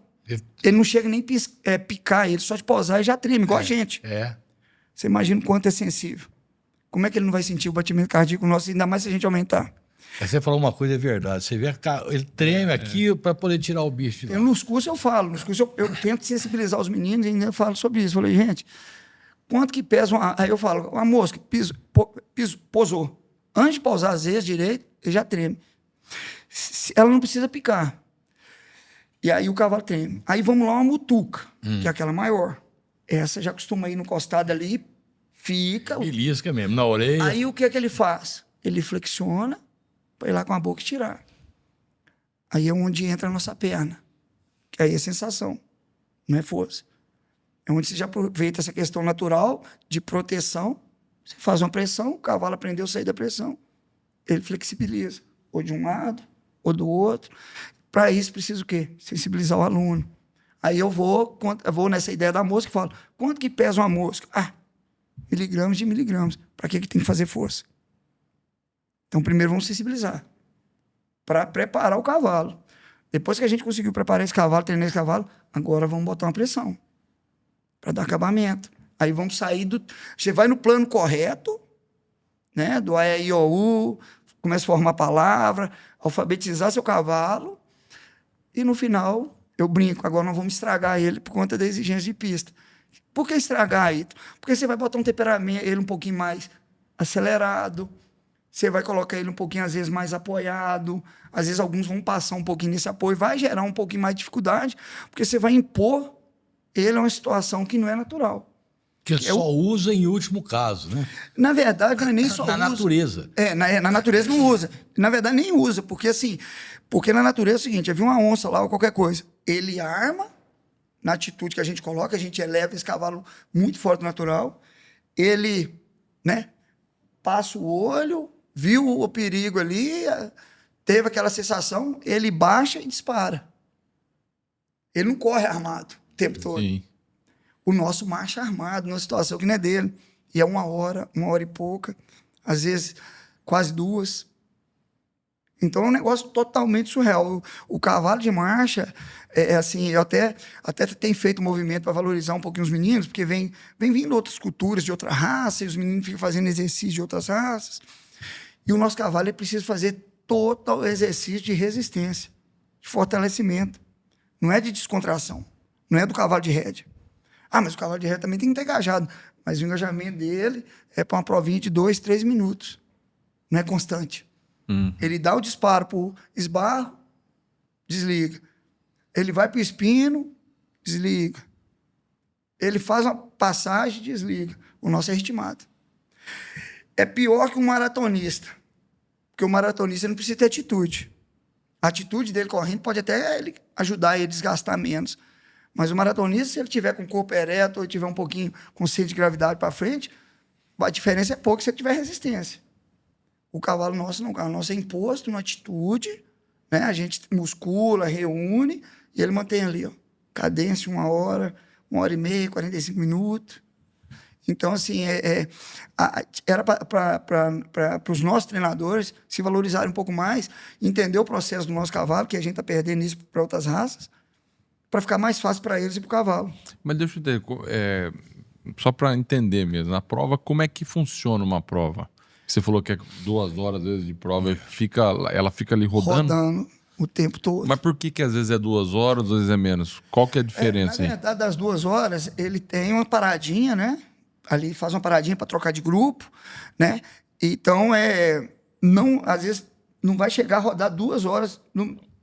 ele não chega nem picar, ele só de posar e já treme, igual a gente. Você imagina o quanto é sensível. Como é que ele não vai sentir o batimento cardíaco nosso, ainda mais se a gente aumentar? Você falou uma coisa, é verdade. Você vê que ele treme aqui para poder tirar o bicho de lá. Nos cursos eu falo, eu tento sensibilizar os meninos e ainda falo sobre isso. Eu falei, gente, quanto que pesa Aí eu falo, uma mosca posou. Antes de pousar as vezes direito, ele já treme. Ela não precisa picar. E aí o cavalo treme. Aí vamos lá, uma mutuca, que é aquela maior. Essa já costuma ir no costado ali, fica. Belisca mesmo, na orelha. Aí o que é que ele faz? Ele flexiona para ir lá com a boca e tirar. Aí é onde entra a nossa perna. Que aí é sensação, não é força. É onde você já aproveita essa questão natural de proteção. Você faz uma pressão, o cavalo aprendeu a sair da pressão. Ele flexibiliza, ou de um lado, ou do outro. Para isso, preciso o quê? Sensibilizar o aluno. Aí eu vou nessa ideia da mosca e falo, quanto que pesa uma mosca? Miligramas de miligramas. Para que tem que fazer força? Então, primeiro vamos sensibilizar. Para preparar o cavalo. Depois que a gente conseguiu preparar esse cavalo, treinar esse cavalo, agora vamos botar uma pressão. Para dar acabamento. Aí vamos sair do... Você vai no plano correto, né? Do A, E, I, O, U, começa a formar palavra, alfabetizar seu cavalo, e no final, eu brinco, agora nós vamos estragar ele por conta da exigência de pista. Por que estragar, Ítalo? Porque você vai botar um temperamento, ele um pouquinho mais acelerado, você vai colocar ele um pouquinho, às vezes, mais apoiado, às vezes alguns vão passar um pouquinho nesse apoio, vai gerar um pouquinho mais de dificuldade, porque você vai impor ele a uma situação que não é natural. Que só usa em último caso, né? Na verdade, não é nem só na usa. natureza. Na natureza não usa. Na verdade, nem usa, porque assim... Porque na natureza é o seguinte, havia uma onça lá ou qualquer coisa. Ele arma, na atitude que a gente coloca, a gente eleva esse cavalo muito forte natural. Ele, né, passa o olho, viu o perigo ali, teve aquela sensação, ele baixa e dispara. Ele não corre armado o tempo todo. Sim. O nosso marcha armado, numa situação que não é dele. E é 1 hora e pouca, às vezes quase 2. Então é um negócio totalmente surreal. O cavalo de marcha, assim, eu até tenho feito um movimento para valorizar um pouquinho os meninos, porque vem vindo outras culturas de outra raça, e os meninos ficam fazendo exercício de outras raças. E o nosso cavalo ele precisa fazer total exercício de resistência, de fortalecimento. Não é de descontração. Não é do cavalo de rédea. Mas o cavalo de rédea também tem que estar engajado. Mas o engajamento dele é para uma provinha de 2, 3 minutos. Não é constante. Ele dá o disparo para o esbarro, desliga. Ele vai para o espino, desliga. Ele faz uma passagem, desliga. O nosso é ritmado. É pior que um maratonista. Porque o maratonista não precisa ter atitude. A atitude dele correndo pode até ajudar ele a desgastar menos. Mas o maratonista, se ele tiver com o corpo ereto ou tiver um pouquinho com centro de gravidade para frente, a diferença é pouco se ele tiver resistência. O cavalo nosso não. O nosso é imposto na atitude, né? A gente muscula, reúne, e ele mantém ali, ó, cadência 1 hora, 1h30, 45 minutos. Então, assim, era para os nossos treinadores se valorizarem um pouco mais, entender o processo do nosso cavalo, que a gente está perdendo isso para outras raças, para ficar mais fácil para eles e para o cavalo. Mas deixa eu ter, só para entender mesmo, na prova, como é que funciona uma prova? Você falou que é 2 horas, às vezes, de prova, ela fica ali rodando? Rodando o tempo todo. Mas por que às vezes é 2 horas, às vezes é menos? Qual que é a diferença aí? Na verdade, das 2 horas, ele tem uma paradinha, né? Ali faz uma paradinha para trocar de grupo, né? Então, não, às vezes, não vai chegar a rodar 2 horas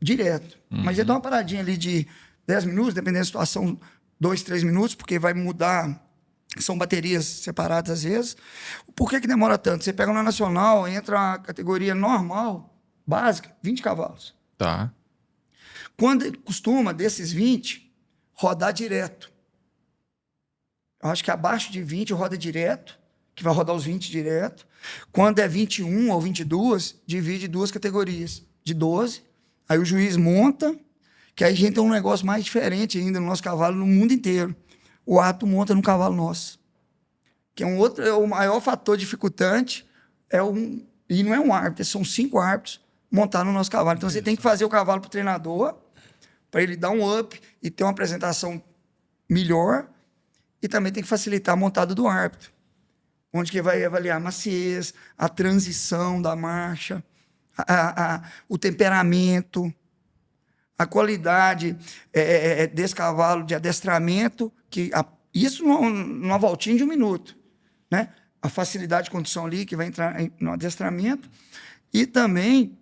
direto. Mas ele dá uma paradinha ali de 10 minutos, dependendo da situação, 2, 3 minutos, porque vai mudar... São baterias separadas, às vezes. Por que demora tanto? Você pega na Nacional, entra a categoria normal, básica, 20 cavalos. Tá. Quando costuma, desses 20, rodar direto. Eu acho que abaixo de 20 roda direto, que vai rodar os 20 direto. Quando é 21 ou 22, divide 2 categorias, de 12. Aí o juiz monta, que aí a gente tem um negócio mais diferente ainda no nosso cavalo, no mundo inteiro. O árbitro monta no cavalo nosso. Que é o maior fator dificultante, e não é um árbitro, são 5 árbitros montar no nosso cavalo. Então, você tem que fazer o cavalo para o treinador, para ele dar um up e ter uma apresentação melhor, e também tem que facilitar a montada do árbitro, onde que vai avaliar a maciez, a transição da marcha, o temperamento, a qualidade desse cavalo de adestramento, isso numa voltinha de 1 minuto, né? A facilidade de condução ali, que vai entrar no adestramento, e também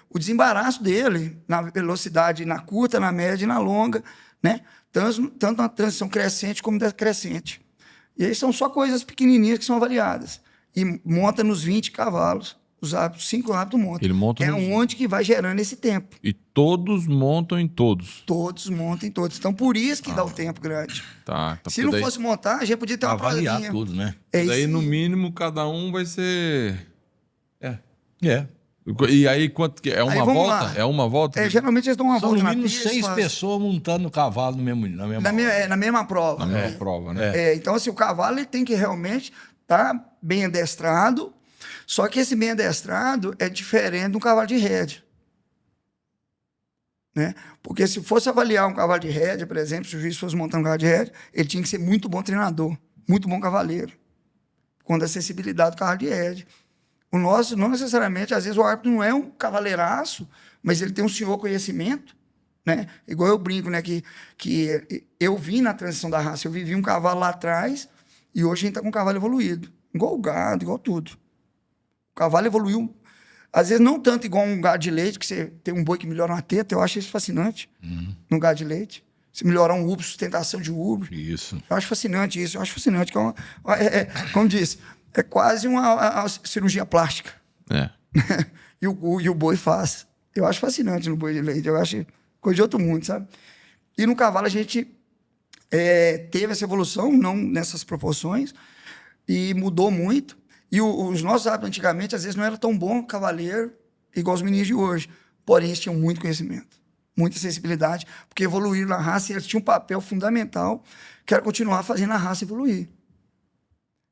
o desembaraço dele, na velocidade, na curta, na média e na longa, né? Tanto na transição crescente como decrescente. E aí são só coisas pequenininhas que são avaliadas. E monta nos 20 cavalos. Os árbitros, 5 árbitros montam. Ele monta onde que vai gerando esse tempo. E todos montam em todos? Todos montam em todos. Então, por isso que dá um tempo grande. Tá. Se não fosse montar, a gente podia ter uma avaliar provinha. tudo, né? Daí, no mínimo, cada um vai ser... E aí, quanto que é? Uma Aí, vamos volta? lá. É uma volta? Geralmente eles dão uma São volta no na mínimo pista. 6 fazem- pessoas montando o cavalo na mesma hora. na mesma prova. Na mesma prova, né? Então, assim, o cavalo ele tem que realmente estar bem adestrado, só que esse bem adestrado é diferente de um cavalo de rédea. Né? Porque se fosse avaliar um cavalo de rédea, por exemplo, se o juiz fosse montar um cavalo de rédea, ele tinha que ser muito bom treinador, muito bom cavaleiro, com a sensibilidade do cavalo de rédea. O nosso, não necessariamente, às vezes o árbitro não é um cavaleiraço, mas ele tem um senhor conhecimento, né? Igual eu brinco, né? Que eu vi na transição da raça, eu vivi um cavalo lá atrás e hoje a gente está com um cavalo evoluído. Igual o gado, igual tudo. O cavalo evoluiu, às vezes não tanto igual um gado de leite, que você tem um boi que melhora uma teta, eu acho isso fascinante, no gado de leite. Se melhorar um ubro, sustentação de ubro. Isso. Eu acho fascinante isso, eu acho fascinante. Que como disse, é quase uma cirurgia plástica. É. E o boi faz. Eu acho fascinante no boi de leite. Eu acho coisa de outro mundo, sabe? E no cavalo a gente teve essa evolução, não nessas proporções, e mudou muito. E os nossos hábitos antigamente, às vezes, não era tão bom cavaleiro igual os meninos de hoje. Porém, eles tinham muito conhecimento, muita sensibilidade, porque evoluíram na raça e eles tinham um papel fundamental, que era continuar fazendo a raça evoluir.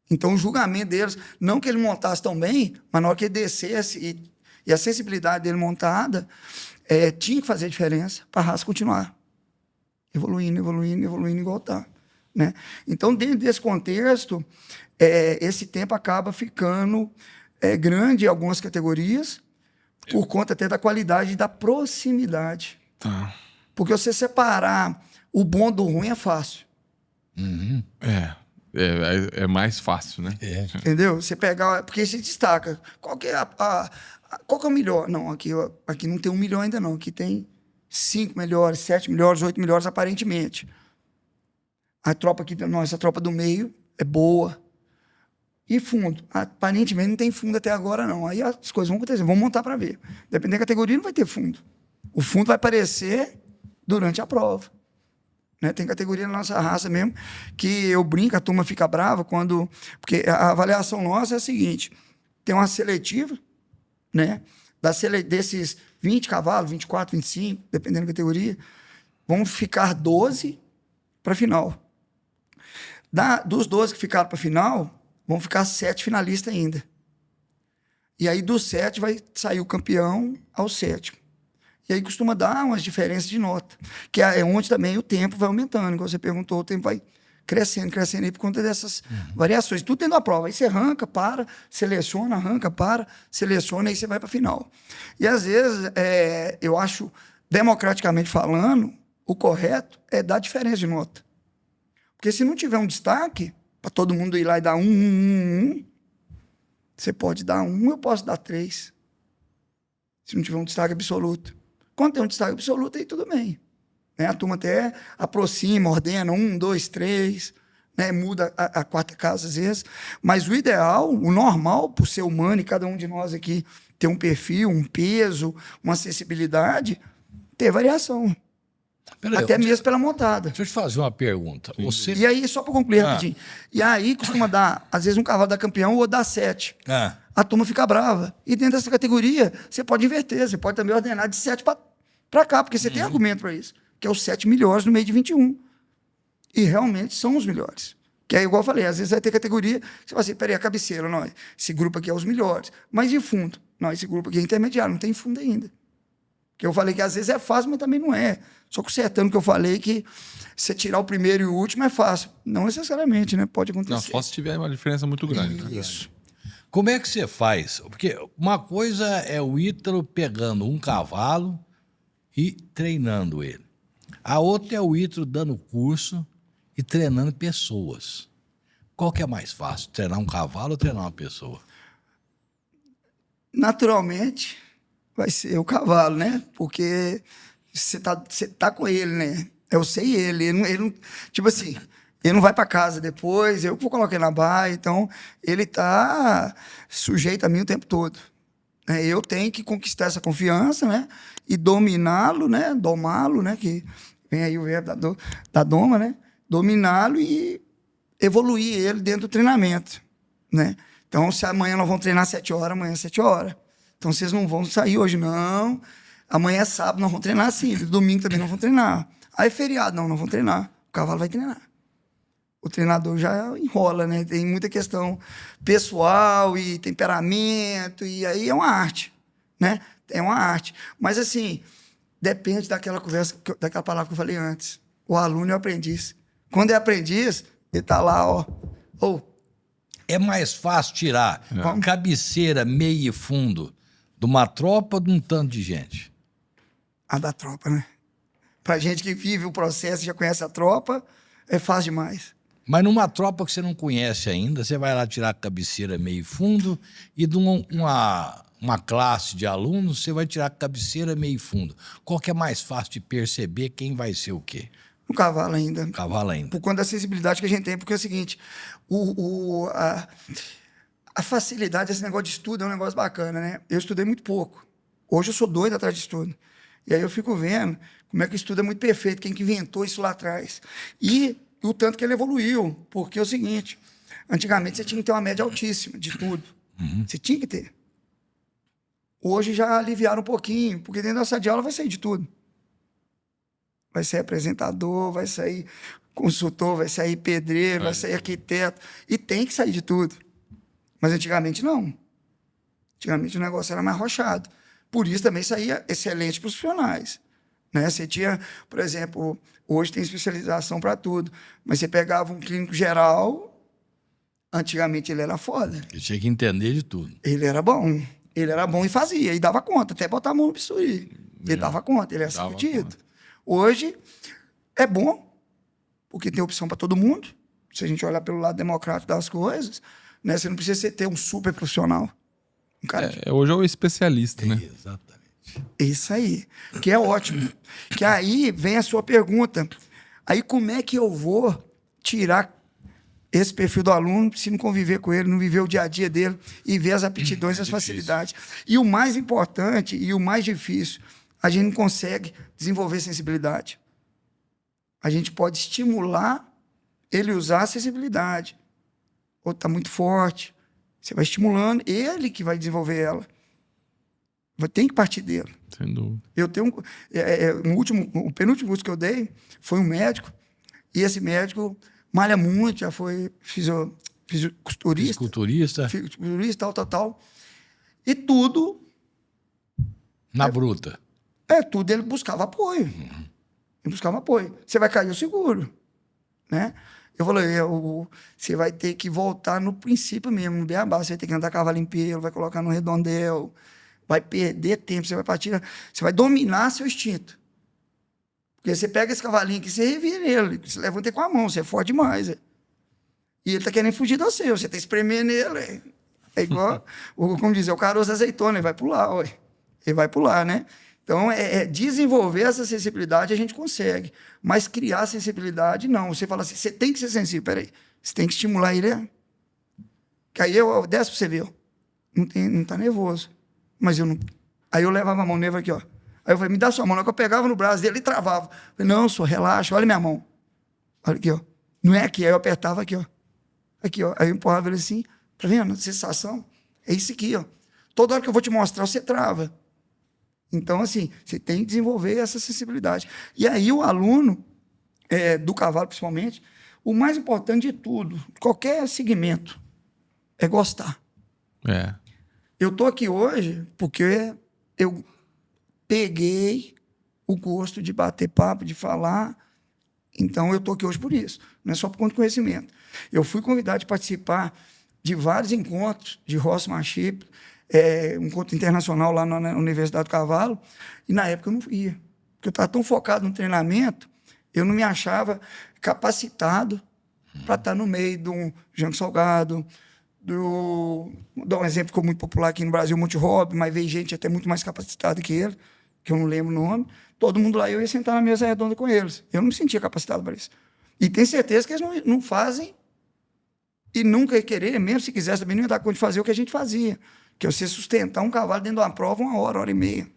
Então, o julgamento deles, não que ele montasse tão bem, mas na hora que ele descesse e a sensibilidade dele montada, tinha que fazer diferença para a raça continuar evoluindo, igual está. Né? Então, dentro desse contexto, esse tempo acaba ficando grande em algumas categorias, por conta até da qualidade e da proximidade. Tá. Porque você separar o bom do ruim é fácil. É mais fácil, né? Entendeu? Você pegar... Porque se destaca. Qual que é qual que é o melhor? Não, aqui não tem 1 milhão ainda não. Aqui tem 5 melhores, 7 melhores, 8 melhores, aparentemente. A tropa aqui, essa tropa do meio é boa. E fundo? Aparentemente não tem fundo até agora, não. Aí as coisas vão acontecer, vamos montar para ver. Dependendo da categoria, não vai ter fundo. O fundo vai aparecer durante a prova. Né? Tem categoria na nossa raça mesmo, que eu brinco, a turma fica brava quando... Porque a avaliação nossa é a seguinte, tem uma seletiva, né? Desses 20 cavalos, 24, 25, dependendo da categoria, vão ficar 12 para a final. Dos 12 que ficaram para a final, vão ficar 7 finalistas ainda. E aí, dos 7, vai sair o campeão ao 7º. E aí costuma dar umas diferenças de nota, que é onde também o tempo vai aumentando. Igual você perguntou, o tempo vai crescendo aí por conta dessas variações. Tudo dentro da prova. Aí você arranca, para, seleciona, arranca, para, seleciona, aí você vai para a final. E às vezes, eu acho, democraticamente falando, o correto é dar diferença de nota. Porque se não tiver um destaque, para todo mundo ir lá e dar 1, você pode dar 1, eu posso dar 3. Se não tiver um destaque absoluto. Quando tem um destaque absoluto, aí tudo bem. Né? A turma até aproxima, ordena 1, 2, 3, né? Muda a quarta casa às vezes. Mas o ideal, o normal, por ser humano, e cada um de nós aqui ter um perfil, um peso, uma sensibilidade, ter variação. Até mesmo pela montada. Deixa eu te fazer uma pergunta. Você... E aí, só para concluir rapidinho. E aí costuma dar, às vezes, um cavalo dá campeão ou dá 7. A turma fica brava. E dentro dessa categoria, você pode inverter. Você pode também ordenar de 7 para cá, porque você tem argumento para isso. Que é os 7 melhores no meio de 21. E realmente são os melhores. Que é igual eu falei, às vezes vai ter categoria, você fala assim, peraí, a cabeceira, não, esse grupo aqui é os melhores. Mas e fundo? Não, esse grupo aqui é intermediário, não tem fundo ainda. Que eu falei que às vezes é fácil, mas também não é. Só consertando que eu falei que você tirar o primeiro e o último é fácil. Não necessariamente, né? Pode acontecer. Não, só se tiver uma diferença muito grande. Isso. Como é que você faz? Porque uma coisa é o Ítalo pegando um cavalo e treinando ele. A outra é o Ítalo dando curso e treinando pessoas. Qual que é mais fácil? Treinar um cavalo ou treinar uma pessoa? Naturalmente, vai ser o cavalo, né? Porque você tá com ele, né? Eu sei ele. Ele não, tipo assim, ele não vai para casa depois, eu vou colocar ele na baia, então ele tá sujeito a mim o tempo todo. Eu tenho que conquistar essa confiança, né? E dominá-lo, né? Domá-lo, né? Que vem aí o verbo da doma, né? Dominá-lo e evoluir ele dentro do treinamento, né? Então, se amanhã nós vamos treinar 7 horas, amanhã 7 horas. Então vocês não vão sair hoje, não. Amanhã é sábado, nós vamos treinar sim. Domingo também não vão treinar. Aí é feriado, não vão treinar. O cavalo vai treinar. O treinador já enrola, né? Tem muita questão pessoal e temperamento, e aí é uma arte, né? É uma arte. Mas, assim, depende daquela conversa, daquela palavra que eu falei antes. O aluno é o aprendiz. Quando é aprendiz, ele tá lá, ó. É mais fácil tirar cabeceira, meio e fundo de uma tropa ou de um tanto de gente? A da tropa, né? Pra gente que vive o processo e já conhece a tropa, é fácil demais. Mas numa tropa que você não conhece ainda, você vai lá tirar cabeceira, meio e fundo, e de uma classe de alunos, você vai tirar cabeceira, meio e fundo. Qual que é mais fácil de perceber quem vai ser o quê? No cavalo ainda. Cavalo ainda. Por conta da sensibilidade que a gente tem, porque é o seguinte, a facilidade, esse negócio de estudo é um negócio bacana, né? Eu estudei muito pouco. Hoje eu sou doido atrás de estudo. E aí eu fico vendo como é que o estudo é muito perfeito, quem que inventou isso lá atrás. E o tanto que ele evoluiu, porque é o seguinte, antigamente você tinha que ter uma média altíssima de tudo. Você tinha que ter. Hoje já aliviaram um pouquinho, porque dentro da sala de aula vai sair de tudo. Vai sair apresentador, vai sair consultor, vai sair pedreiro, vai sair arquiteto. E tem que sair de tudo. Mas antigamente não. Antigamente o negócio era mais rochado. Por isso também saía excelentes profissionais. Né? Você tinha, por exemplo, hoje tem especialização para tudo. Mas você pegava um clínico geral, antigamente ele era foda. Ele tinha que entender de tudo. Ele era bom. Ele era bom e fazia. E dava conta, até botar a mão no bisturi. Ele dava conta, ele era sacudido. Hoje é bom, porque tem opção para todo mundo. Se a gente olhar pelo lado democrático das coisas, né? Você não precisa ter um super profissional. Um cara hoje é o especialista, né? Exatamente. Isso aí, que é ótimo. Que aí vem a sua pergunta. Aí como é que eu vou tirar esse perfil do aluno se não conviver com ele, não viver o dia a dia dele e ver as aptidões e as facilidades? E o mais importante e o mais difícil, a gente não consegue desenvolver sensibilidade. A gente pode estimular ele usar a sensibilidade. Ou está muito forte. Você vai estimulando, ele que vai desenvolver ela. Tem que partir dele. Sem dúvida. Eu tenho o penúltimo curso que eu dei foi um médico, e esse médico malha muito, já foi fisiculturista, tal. E tudo... Na bruta. Tudo ele buscava apoio. Ele buscava apoio. Você vai cair o seguro. Né? Eu falei, você vai ter que voltar no princípio mesmo, no beabá. Você vai ter que andar cavalo em pelo, vai colocar no redondel, vai perder tempo, você vai partir, você vai dominar seu instinto. Porque você pega esse cavalinho aqui, você revira ele, você levanta com a mão, você é forte demais. E ele tá querendo fugir de você tá espremendo ele. É igual, como dizer, o caroço da azeitona, ele vai pular, ele vai pular, né? Então, desenvolver essa sensibilidade a gente consegue, mas criar sensibilidade, não. Você fala assim, você tem que ser sensível, peraí, você tem que estimular ele. Que aí eu desce pra você ver, não tá nervoso. Mas eu não... Aí eu levava a mão nele aqui, ó. Aí eu falei, me dá sua mão. Na hora que eu pegava no braço dele, ele travava. Eu falei, não, senhor, relaxa, olha minha mão. Olha aqui, ó. Não é aqui. Aí eu apertava aqui, ó. Aqui, ó. Aí eu empurrava ele assim, tá vendo? A sensação é isso aqui, ó. Toda hora que eu vou te mostrar, você trava. Então, assim, você tem que desenvolver essa sensibilidade. E aí o aluno, do cavalo principalmente, o mais importante de tudo, qualquer segmento, é gostar. Eu tô aqui hoje porque eu peguei o gosto de bater papo, de falar. Então, eu tô aqui hoje por isso. Não é só por conta do conhecimento. Eu fui convidado de participar de vários encontros de horsemanship, um encontro internacional lá na Universidade do Cavalo, e na época eu não ia. Porque eu estava tão focado no treinamento, eu não me achava capacitado para estar no meio de um Jango Salgado, vou dar um exemplo que ficou muito popular aqui no Brasil, Monte Rob, mas veio gente até muito mais capacitada que ele, que eu não lembro o nome. Todo mundo lá, eu ia sentar na mesa redonda com eles. Eu não me sentia capacitado para isso. E tenho certeza que eles não fazem e nunca ia querer, mesmo se quisesse, também não ia dar conta de fazer o que a gente fazia, que é você sustentar um cavalo dentro de uma prova 1 hora, 1h30,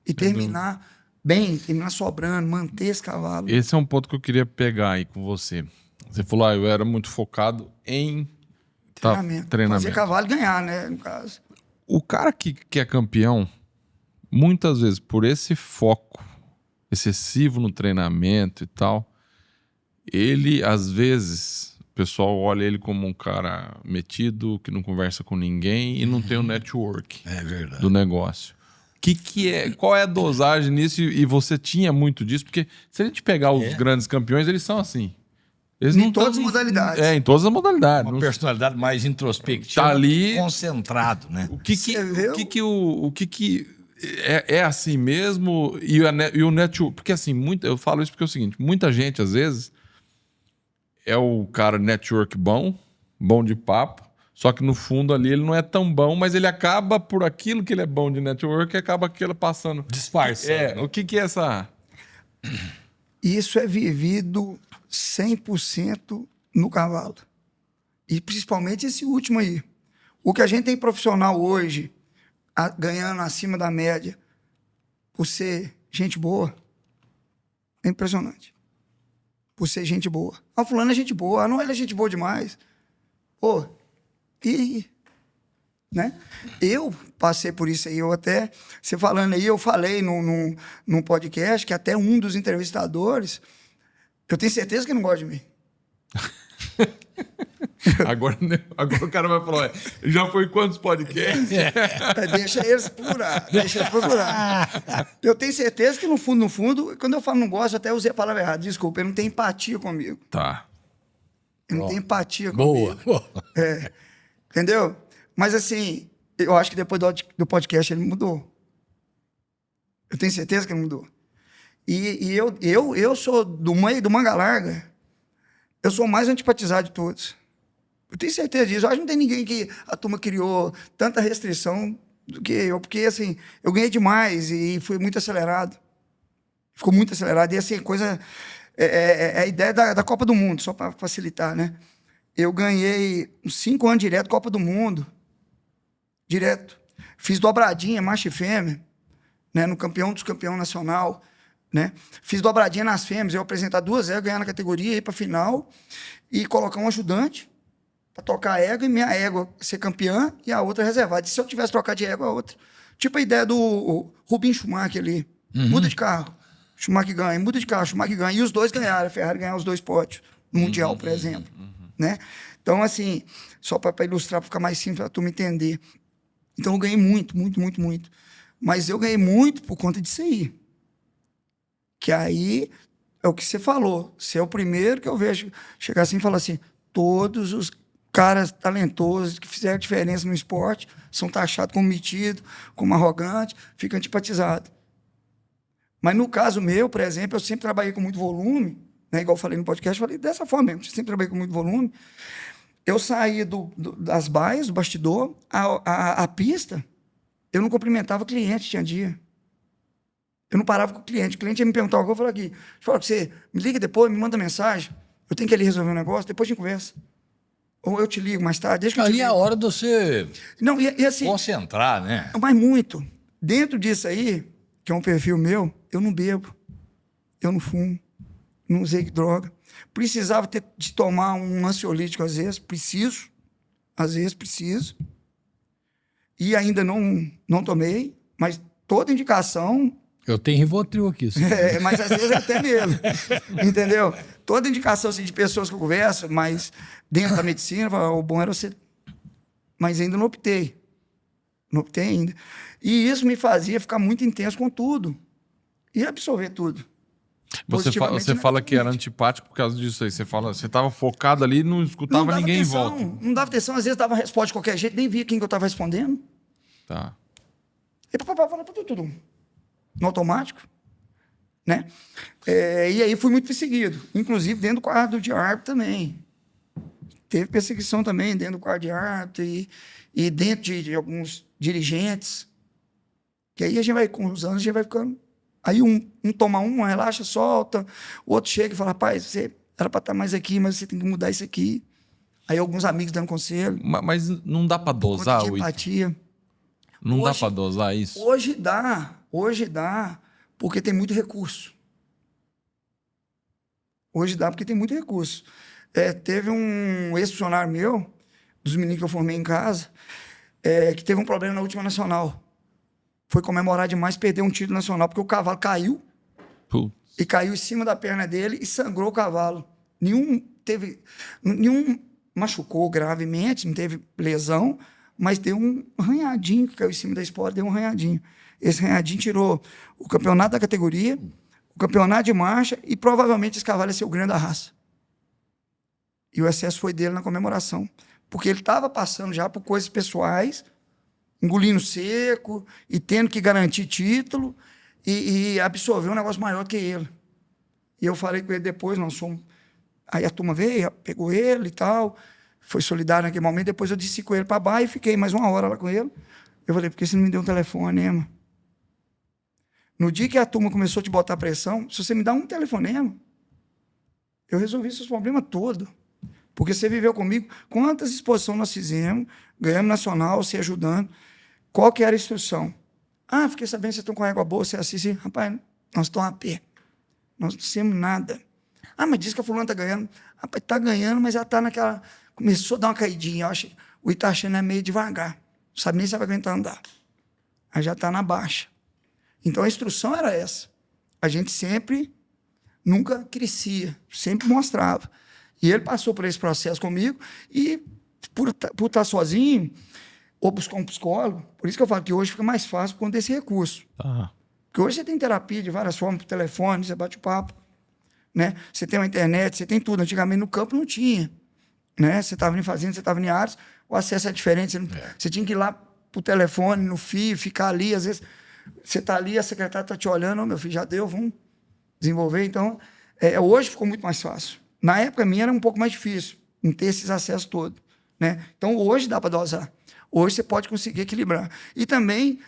e terminar bem, terminar sobrando, manter esse cavalo. Esse é um ponto que eu queria pegar aí com você. Você falou, eu era muito focado em treinamento. Fazer cavalo e ganhar, né, no caso. O cara que é campeão, muitas vezes, por esse foco excessivo no treinamento e tal, ele, às vezes, o pessoal olha ele como um cara metido, que não conversa com ninguém e não tem o network É verdade. do negócio. Qual é a dosagem nisso? E você tinha muito disso? Porque se a gente pegar os grandes campeões, eles são assim. Eles Em não todas tão- as modalidades. É, em todas as modalidades. Uma Não- personalidade mais introspectiva, Tá ali- concentrado, né? O que Você viu? é assim mesmo e o network, porque assim, eu falo isso porque é o seguinte, muita gente às vezes é o cara network bom de papo, só que no fundo ali ele não é tão bom, mas ele acaba por aquilo que ele é bom de network, acaba aquilo passando. Disfarçando. O que é essa? Isso é vivido 100% no cavalo. E principalmente esse último aí. O que a gente tem profissional hoje, ganhando acima da média, por ser gente boa, é impressionante. Por ser gente boa. Ah, fulano é gente boa. Ah, não, ele é gente boa demais. Pô, né? Eu passei por isso aí. Você falando aí, eu falei num podcast que até um dos entrevistadores, eu tenho certeza que não gosta de mim. Agora o cara vai falar, já foi quantos podcasts? Deixa eles procurar. Eu tenho certeza que no fundo, quando eu falo não gosto, eu até usei a palavra errada, desculpa, ele não tem empatia comigo. Tá. Ele não tem empatia comigo. Boa. Entendeu? Mas assim, eu acho que depois do podcast ele mudou. Eu tenho certeza que ele mudou. E eu sou do meio do manga larga, eu sou o mais antipatizado de todos. Eu tenho certeza disso. Eu acho que não tem ninguém que a turma criou tanta restrição do que eu, porque assim, eu ganhei demais e fui muito acelerado. Ficou muito acelerado. E assim, é a ideia da Copa do Mundo, só para facilitar, né? Eu ganhei uns 5 anos direto Copa do Mundo. Direto. Fiz dobradinha, macho e fêmea, né? No campeão dos campeão nacional, né? Fiz dobradinha nas fêmeas, eu apresentar 2 éguas, ganhar na categoria, ir para final e colocar um ajudante para tocar a égua e minha égua ser campeã e a outra reservada. E se eu tivesse trocado de égua, a outra. Tipo a ideia do Rubinho Schumacher ali. Muda de carro, Schumacher ganha. Muda de carro, Schumacher ganha. E os dois ganharam. A Ferrari ganhou os 2 pódios no Mundial, por exemplo. Né? Então, assim, só para ilustrar, para ficar mais simples, para a turma entender. Então, eu ganhei muito. Mas eu ganhei muito por conta disso aí. Que aí é o que você falou. Você é o primeiro que eu vejo chegar assim e falar assim: todos os caras talentosos que fizeram diferença no esporte são taxados como metido, como arrogante, ficam antipatizados. Mas no caso meu, por exemplo, eu sempre trabalhei com muito volume, né? Igual eu falei no podcast, eu falei dessa forma mesmo, eu sempre trabalhei com muito volume. Eu saí das baias, do bastidor, a pista, eu não cumprimentava o cliente, tinha dia. Eu não parava com o cliente ia me perguntar algo, eu falava aqui, você me liga depois, me manda mensagem, eu tenho que ir ali resolver um negócio, depois a gente conversa. Ou eu te ligo mais tarde, deixa que eu te Ali é ligo. a hora de você Não, e assim, concentrar, né? mas muito. Dentro disso aí, que é um perfil meu, eu não bebo, eu não fumo, não usei droga. Precisava de tomar um ansiolítico às vezes preciso. E ainda não tomei, mas toda indicação... Eu tenho Rivotril aqui. mas às vezes até mesmo, entendeu? Toda indicação assim, de pessoas que eu converso, mas dentro da medicina, o bom era você... Mas ainda não optei ainda. E isso me fazia ficar muito intenso com tudo. E absorver tudo. Você fala que era antipático por causa disso aí. Você estava focado ali e não escutava ninguém atenção, em volta. Não dava atenção, às vezes dava resposta de qualquer jeito, nem via quem que eu estava respondendo. Tá. E papai falava tudo. No automático. Né? E aí fui muito perseguido. Inclusive dentro do quadro de árbitro também. Teve perseguição também dentro do quadro de árbitro e dentro de alguns dirigentes. Que aí a gente vai, com os anos, a gente vai ficando... Aí um toma relaxa, solta. O outro chega e fala, rapaz, você era para estar mais aqui, mas você tem que mudar isso aqui. Aí alguns amigos dando conselho. Mas não dá para dosar o empatia. Não dá para dosar isso? Hoje dá, porque tem muito recurso. Hoje dá porque tem muito recurso. Teve um ex-funcionário meu, dos meninos que eu formei em casa, que teve um problema na última nacional. Foi comemorar demais, perdeu um título nacional, porque o cavalo caiu, e caiu em cima da perna dele e sangrou o cavalo. Nenhum machucou gravemente, não teve lesão, mas deu um arranhadinho, que caiu em cima da espora, deu um arranhadinho. Esse arranhadinho tirou o campeonato da categoria, o campeonato de marcha, e provavelmente esse cavalo ia ser o grande da raça. E o excesso foi dele na comemoração, porque ele estava passando já por coisas pessoais, engolindo seco e tendo que garantir título e absorver um negócio maior que ele. E eu falei com ele depois, nós fomos... Aí a turma veio, pegou ele e tal, foi solidário naquele momento, depois eu desci com ele para baixo e fiquei mais 1 hora lá com ele. Eu falei, por que você não me deu um telefonema? No dia que a turma começou a te botar pressão, se você me dá um telefonema, eu resolvi seus problemas todos. Porque você viveu comigo, quantas exposições nós fizemos, ganhamos nacional, você ajudando. Qual que era a instrução? Ah, fiquei sabendo que vocês estão com água boa, você assiste. Rapaz, nós estamos a pé. Nós não temos nada. Ah, mas diz que a fulana está ganhando. Rapaz, está ganhando, mas já está naquela... Começou a dar uma caidinha. Eu acho que o Itaxena é meio devagar. Não sabe nem se vai aguentar andar. Aí já está na baixa. Então a instrução era essa. A gente sempre, nunca crescia, sempre mostrava. E ele passou por esse processo comigo e, por estar sozinho, ou buscar um psicólogo, por isso que eu falo que hoje fica mais fácil por conta desse recurso. Porque hoje você tem terapia de várias formas, por telefone, você bate o papo, né? Você tem uma internet, você tem tudo. Antigamente no campo não tinha, né? Você estava em fazenda, você estava em áreas, o acesso é diferente, você tinha que ir lá pro telefone, no fio, ficar ali, às vezes você está ali, a secretária está te olhando, meu filho, já deu, vamos desenvolver. Então, hoje ficou muito mais fácil. Na época minha era um pouco mais difícil, não ter esses acessos todos, né? Então, hoje dá para dosar. Hoje você pode conseguir equilibrar. E também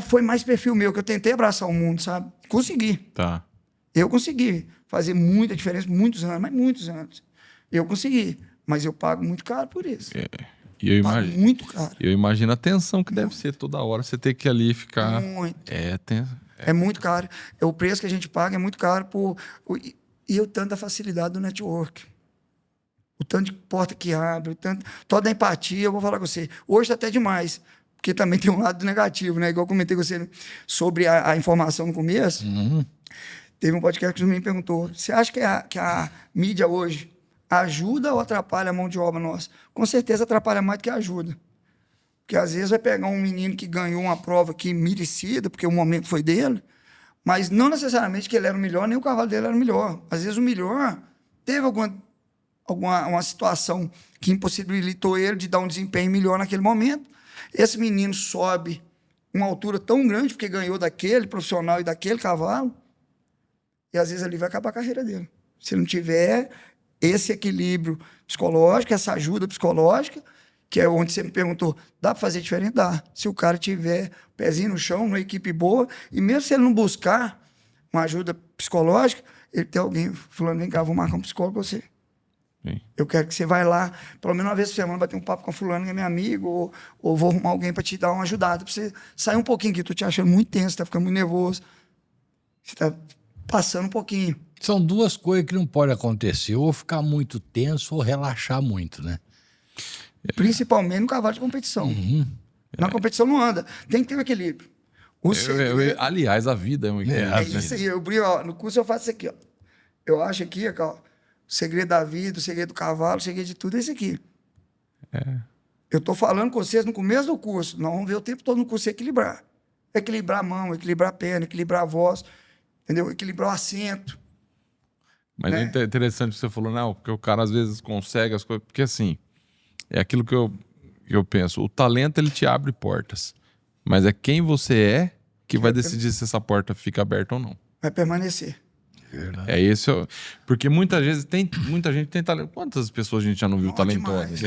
foi mais perfil meu, que eu tentei abraçar o mundo, sabe? Consegui. Tá. Eu consegui fazer muita diferença, muitos anos, mas muitos anos. Eu consegui, mas eu pago muito caro por isso. E eu pago imagino, muito caro. eu imagino a tensão que deve ser toda hora, você ter que ali ficar... Muito. É muito caro. O preço que a gente paga é muito caro e o tanto da facilidade do network. O tanto de porta que abre, toda a empatia, eu vou falar com você. Hoje está até demais, porque também tem um lado negativo, né? Igual eu comentei com você sobre a informação no começo. Teve um podcast que o me perguntou, você acha que a mídia hoje ajuda ou atrapalha a mão de obra nossa? Com certeza atrapalha mais do que ajuda. Porque às vezes vai pegar um menino que ganhou uma prova que merecida, porque o momento foi dele, mas não necessariamente que ele era o melhor, nem o cavalo dele era o melhor. Às vezes o melhor teve uma situação que impossibilitou ele de dar um desempenho melhor naquele momento. Esse menino sobe uma altura tão grande porque ganhou daquele profissional e daquele cavalo, e às vezes ali vai acabar a carreira dele. Se não tiver esse equilíbrio psicológico, essa ajuda psicológica, que é onde você me perguntou, dá para fazer diferente? Dá. Se o cara tiver pezinho no chão, uma equipe boa, e mesmo se ele não buscar uma ajuda psicológica, ele tem alguém falando, vem cá, vou marcar um psicólogo para você. Sim. Eu quero que você vá lá, pelo menos uma vez por semana, bater um papo com a fulana que é meu amigo, ou vou arrumar alguém para te dar uma ajudada, para você sair um pouquinho, que tu te achando muito tenso, você tá ficando muito nervoso, você tá passando um pouquinho. São duas coisas que não podem acontecer, ou ficar muito tenso ou relaxar muito, né? Principalmente no cavalo de competição. Na competição não anda, tem que ter um equilíbrio. Aliás, a vida é um equilíbrio. É isso aí, eu brinco, ó, no curso eu faço isso aqui, ó. Eu acho aqui, ó, o segredo da vida, o segredo do cavalo, o segredo de tudo é esse aqui. Eu tô falando com vocês no começo do curso, nós vamos ver o tempo todo no curso equilibrar. Equilibrar a mão, equilibrar a perna, equilibrar a voz, entendeu? Equilibrar o assento. Mas é interessante que você falou, não, porque o cara às vezes consegue as coisas, porque assim, é aquilo que eu penso, o talento ele te abre portas, mas é quem você é que vai decidir se essa porta fica aberta ou não. Vai permanecer. Verdade. É esse, porque muita gente tem talento. Quantas pessoas a gente já não viu talentosas?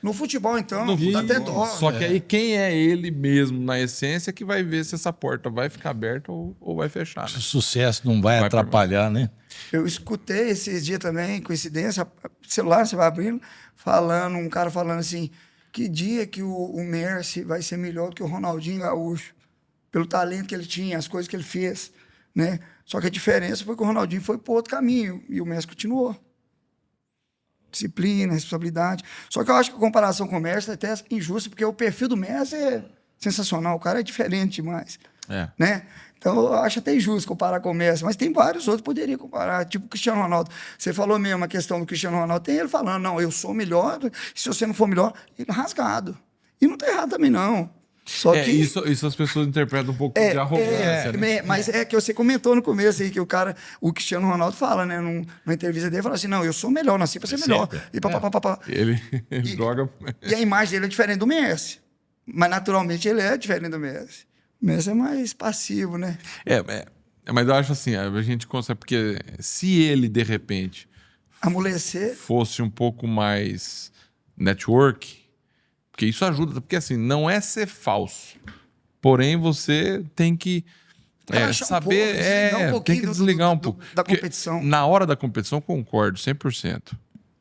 No futebol, então, dá até dó. Só que aí quem é ele mesmo, na essência, que vai ver se essa porta vai ficar aberta ou vai fechar. Né? O sucesso não vai atrapalhar, né? Eu escutei esses dias também, coincidência, celular você vai abrindo, um cara falando assim, que dia que o Mercy vai ser melhor do que o Ronaldinho Gaúcho, pelo talento que ele tinha, as coisas que ele fez, né? Só que a diferença foi que o Ronaldinho foi para outro caminho e o Messi continuou. disciplina, responsabilidade. Só que eu acho que a comparação com o Messi é até injusta, porque o perfil do Messi é sensacional, o cara é diferente demais, né? Então, eu acho até injusto comparar com o Messi, mas tem vários outros que poderiam comparar, tipo o Cristiano Ronaldo. Você falou mesmo a questão do Cristiano Ronaldo, tem ele falando, não, eu sou melhor, se você não for melhor, ele rasgado. E não tá errado também, não. Só que isso as pessoas interpretam um pouco de arrogância, né? Mas é que você comentou no começo aí que o Cristiano Ronaldo fala, né? Numa entrevista dele, fala assim, não, eu sou melhor, nasci para ser melhor. E papapá. Ele joga... E a imagem dele é diferente do Messi. Mas naturalmente ele é diferente do Messi. O Messi é mais passivo, né? Mas eu acho assim, a gente consegue... Porque se ele, de repente... Amolecer... Fosse um pouco mais network... Porque isso ajuda. Porque assim, não é ser falso. Porém, você tem que saber... tem que desligar um pouco. Da competição. Na hora da competição, concordo, 100%.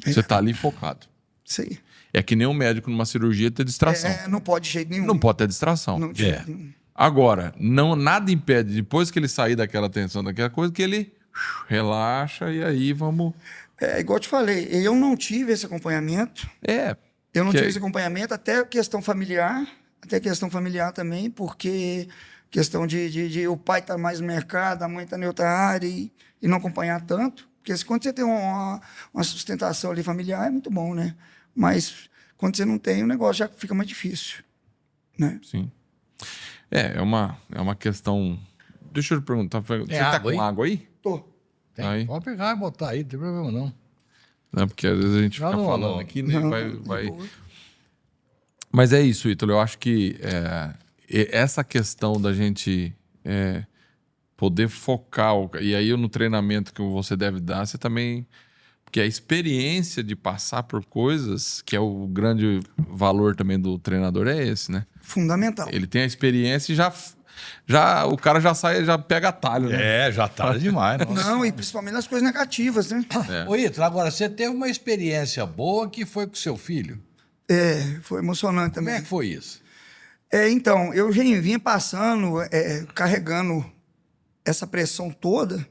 Você tá ali focado. Sim. É que nem um médico numa cirurgia ter distração. Não pode de jeito nenhum. Não pode ter distração. Não de jeito nenhum. Agora, nada impede, depois que ele sair daquela tensão, daquela coisa, que ele relaxa e aí vamos... Igual eu te falei, eu não tive esse acompanhamento. Eu não tive esse acompanhamento, até questão familiar também, porque questão de o pai estar mais no mercado, a mãe estar em outra área e não acompanhar tanto. Porque quando você tem uma sustentação ali familiar, é muito bom, né? Mas quando você não tem, o negócio já fica mais difícil, né? Sim. É uma questão... Deixa eu te perguntar, você tá com água aí? Tô. Aí. Pode pegar e botar aí, não tem problema não. Não, porque às vezes a gente fica falando aqui, né? Vai... Mas é isso, Ítalo. Eu acho que essa questão da gente poder focar, e aí no treinamento que você deve dar, você também... Porque a experiência de passar por coisas, que é o grande valor também do treinador, é esse, né? Fundamental. Ele tem a experiência e já o cara já sai, já pega atalho, né? Já tarde demais. Nossa. Não, e principalmente nas coisas negativas, né? Ô, Ítalo, agora, você teve uma experiência boa que foi com seu filho. Foi emocionante Como também. é que foi isso? Então, eu já vinha passando, carregando essa pressão toda,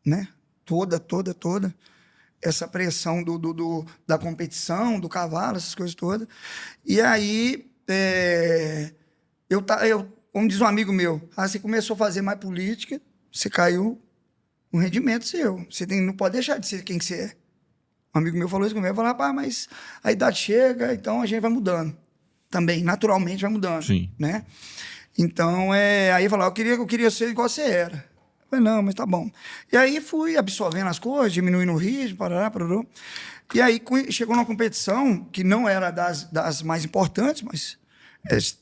né? Toda. Essa pressão da competição, do cavalo, essas coisas todas. E aí, como diz um amigo meu, você começou a fazer mais política, você caiu no rendimento seu. Você não pode deixar de ser quem que você é. Um amigo meu falou isso comigo, eu falei, rapaz, mas a idade chega, então a gente vai mudando. Também, naturalmente, vai mudando. Sim. Né? Então, aí eu falei, eu queria ser igual você era. Eu falei, não, mas tá bom. E aí fui absorvendo as coisas, diminuindo o ritmo, parará. E aí chegou numa competição que não era das mais importantes, mas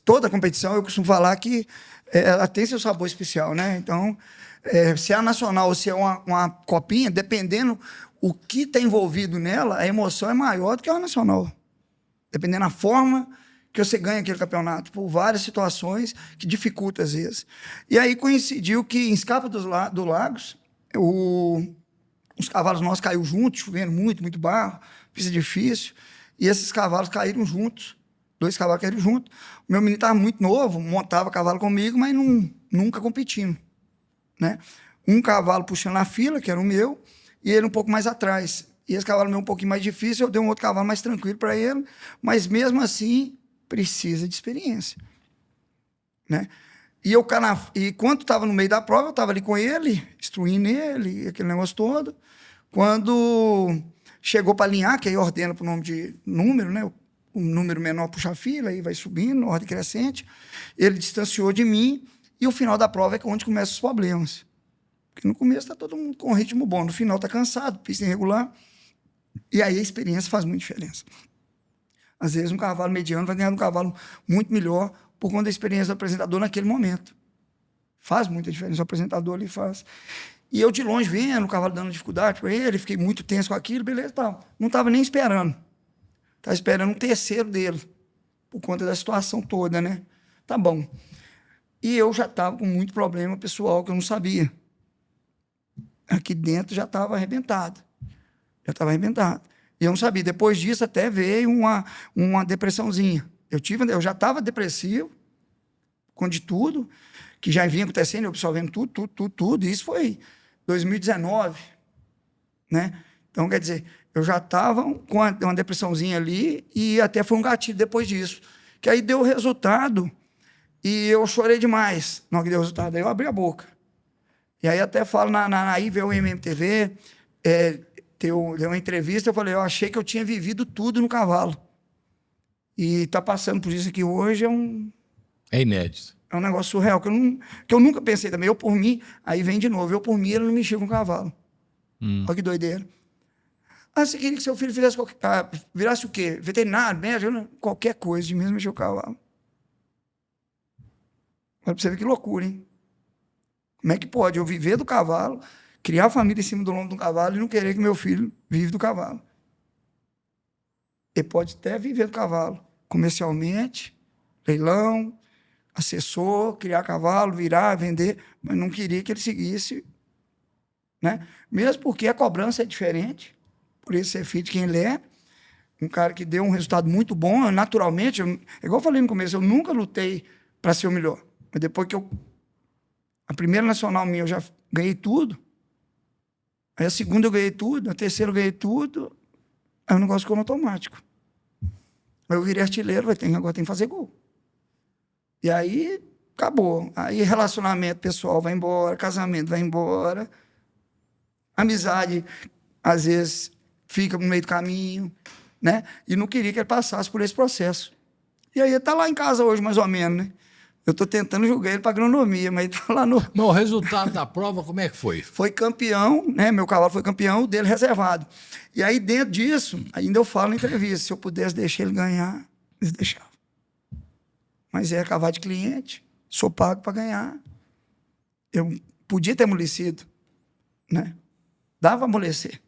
toda competição eu costumo falar que ela tem seu sabor especial, né? Então, se é a nacional ou se é uma copinha, dependendo o que está envolvido nela, a emoção é maior do que a nacional. Dependendo da forma que você ganha aquele campeonato, por várias situações que dificultam às vezes. E aí coincidiu que em Escapa do Lagos, os cavalos nossos caíram juntos, chovendo muito barro, pista difícil, e esses cavalos caíram juntos. 2 cavalos caíram juntos. O meu menino estava muito novo, montava cavalo comigo, mas nunca competindo, né? Um cavalo puxando na fila, que era o meu, e ele um pouco mais atrás. E esse cavalo meu um pouquinho mais difícil, eu dei um outro cavalo mais tranquilo para ele, mas mesmo assim precisa de experiência, né? E quando estava no meio da prova, eu estava ali com ele, instruindo ele, aquele negócio todo. Quando chegou para alinhar, que aí ordena para o nome de número, né? O número menor puxa a fila, aí vai subindo, ordem crescente. Ele distanciou de mim, e o final da prova é onde começam os problemas. Porque no começo está todo mundo com um ritmo bom, no final está cansado, pista irregular. E aí a experiência faz muita diferença. Às vezes um cavalo mediano vai ganhar um cavalo muito melhor por conta da experiência do apresentador naquele momento. Faz muita diferença, o apresentador ali faz. E eu de longe vendo o cavalo dando dificuldade para ele, fiquei muito tenso com aquilo, beleza, tal. Não estava nem esperando. Estava esperando um terceiro dele, por conta da situação toda, né? Tá bom. E eu já estava com muito problema pessoal que eu não sabia. Aqui dentro já estava arrebentado. E eu não sabia. Depois disso até veio uma depressãozinha. Eu já estava depressivo, com de tudo, que já vinha acontecendo, eu absorvendo tudo. E isso foi 2019, né? Então, quer dizer, eu já estava com uma depressãozinha ali e até foi um gatilho depois disso. Que aí deu o resultado e eu chorei demais. Na hora que deu o resultado, aí eu abri a boca. E aí até falo aí veio o MMTV, deu uma entrevista, eu falei, eu achei que eu tinha vivido tudo no cavalo. E tá passando por isso aqui hoje É inédito. é um negócio surreal, que eu nunca pensei também. Eu por mim, aí vem de novo, eu por mim, ele não mexia com o cavalo. Olha que doideira. Você queria que seu filho virasse o quê? Veterinário, médico, qualquer coisa, de mesmo mexer com o cavalo. Olha pra você ver que loucura, hein? Como é que pode eu viver do cavalo, criar a família em cima do lombo do cavalo e não querer que meu filho vive do cavalo? Ele pode até viver do cavalo, comercialmente, leilão, assessor, criar cavalo, virar, vender, mas não queria que ele seguisse, né? Mesmo porque a cobrança é diferente, por ele ser filho de quem ele é, um cara que deu um resultado muito bom, naturalmente, igual eu falei no começo, eu nunca lutei para ser o melhor, mas depois que a primeira nacional minha eu já ganhei tudo, aí a segunda eu ganhei tudo, a terceira eu ganhei tudo, aí o negócio ficou no automático. Aí eu virei artilheiro, agora tem que fazer gol. E aí, acabou. Aí relacionamento pessoal vai embora, casamento vai embora, amizade, às vezes, fica no meio do caminho, né? E não queria que ele passasse por esse processo. E aí ele está lá em casa hoje, mais ou menos, né? Eu estou tentando julgar ele para agronomia, mas ele está lá no... Mas o resultado da prova, como é que foi? Foi campeão, né? Meu cavalo foi campeão, o dele reservado. E aí, dentro disso, ainda eu falo na entrevista, se eu pudesse deixar ele ganhar, eles deixavam. Mas é cavalo de cliente, sou pago para ganhar. Eu podia ter amolecido, né? Dava para amolecer.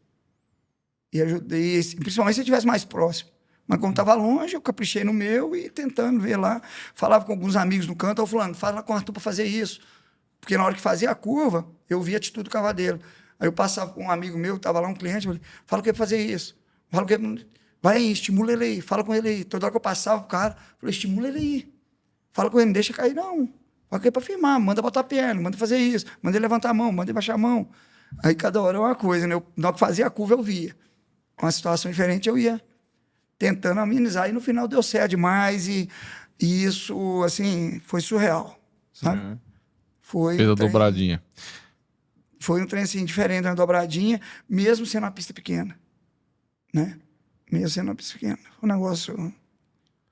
E ajudei, principalmente se eu estivesse mais próximo. Mas como estava longe, eu caprichei no meu e tentando ver lá. Falava com alguns amigos no canto, falando, fala com o Arthur para fazer isso. Porque na hora que fazia a curva, eu via a atitude do cavadeiro. Aí eu passava com um amigo meu, estava lá um cliente, eu falei, fala que ele fazer isso. Fala que ele... Vai aí, estimula ele aí, fala com ele aí. Toda hora que eu passava pro cara, eu falei, estimula ele aí. Fala com ele, não deixa cair, não. Fala com ele para firmar, manda botar a perna, manda fazer isso, manda ele levantar a mão, manda ele baixar a mão. Aí cada hora é uma coisa, né? Na hora que fazia a curva, eu via. Uma situação diferente, eu ia tentando amenizar. E no final deu certo demais. E isso, assim, foi surreal. Sabe? Foi Fez a dobradinha. Foi um trem, assim, diferente, uma dobradinha, mesmo sendo uma pista pequena. Né? Mesmo sendo uma pista pequena. Foi um negócio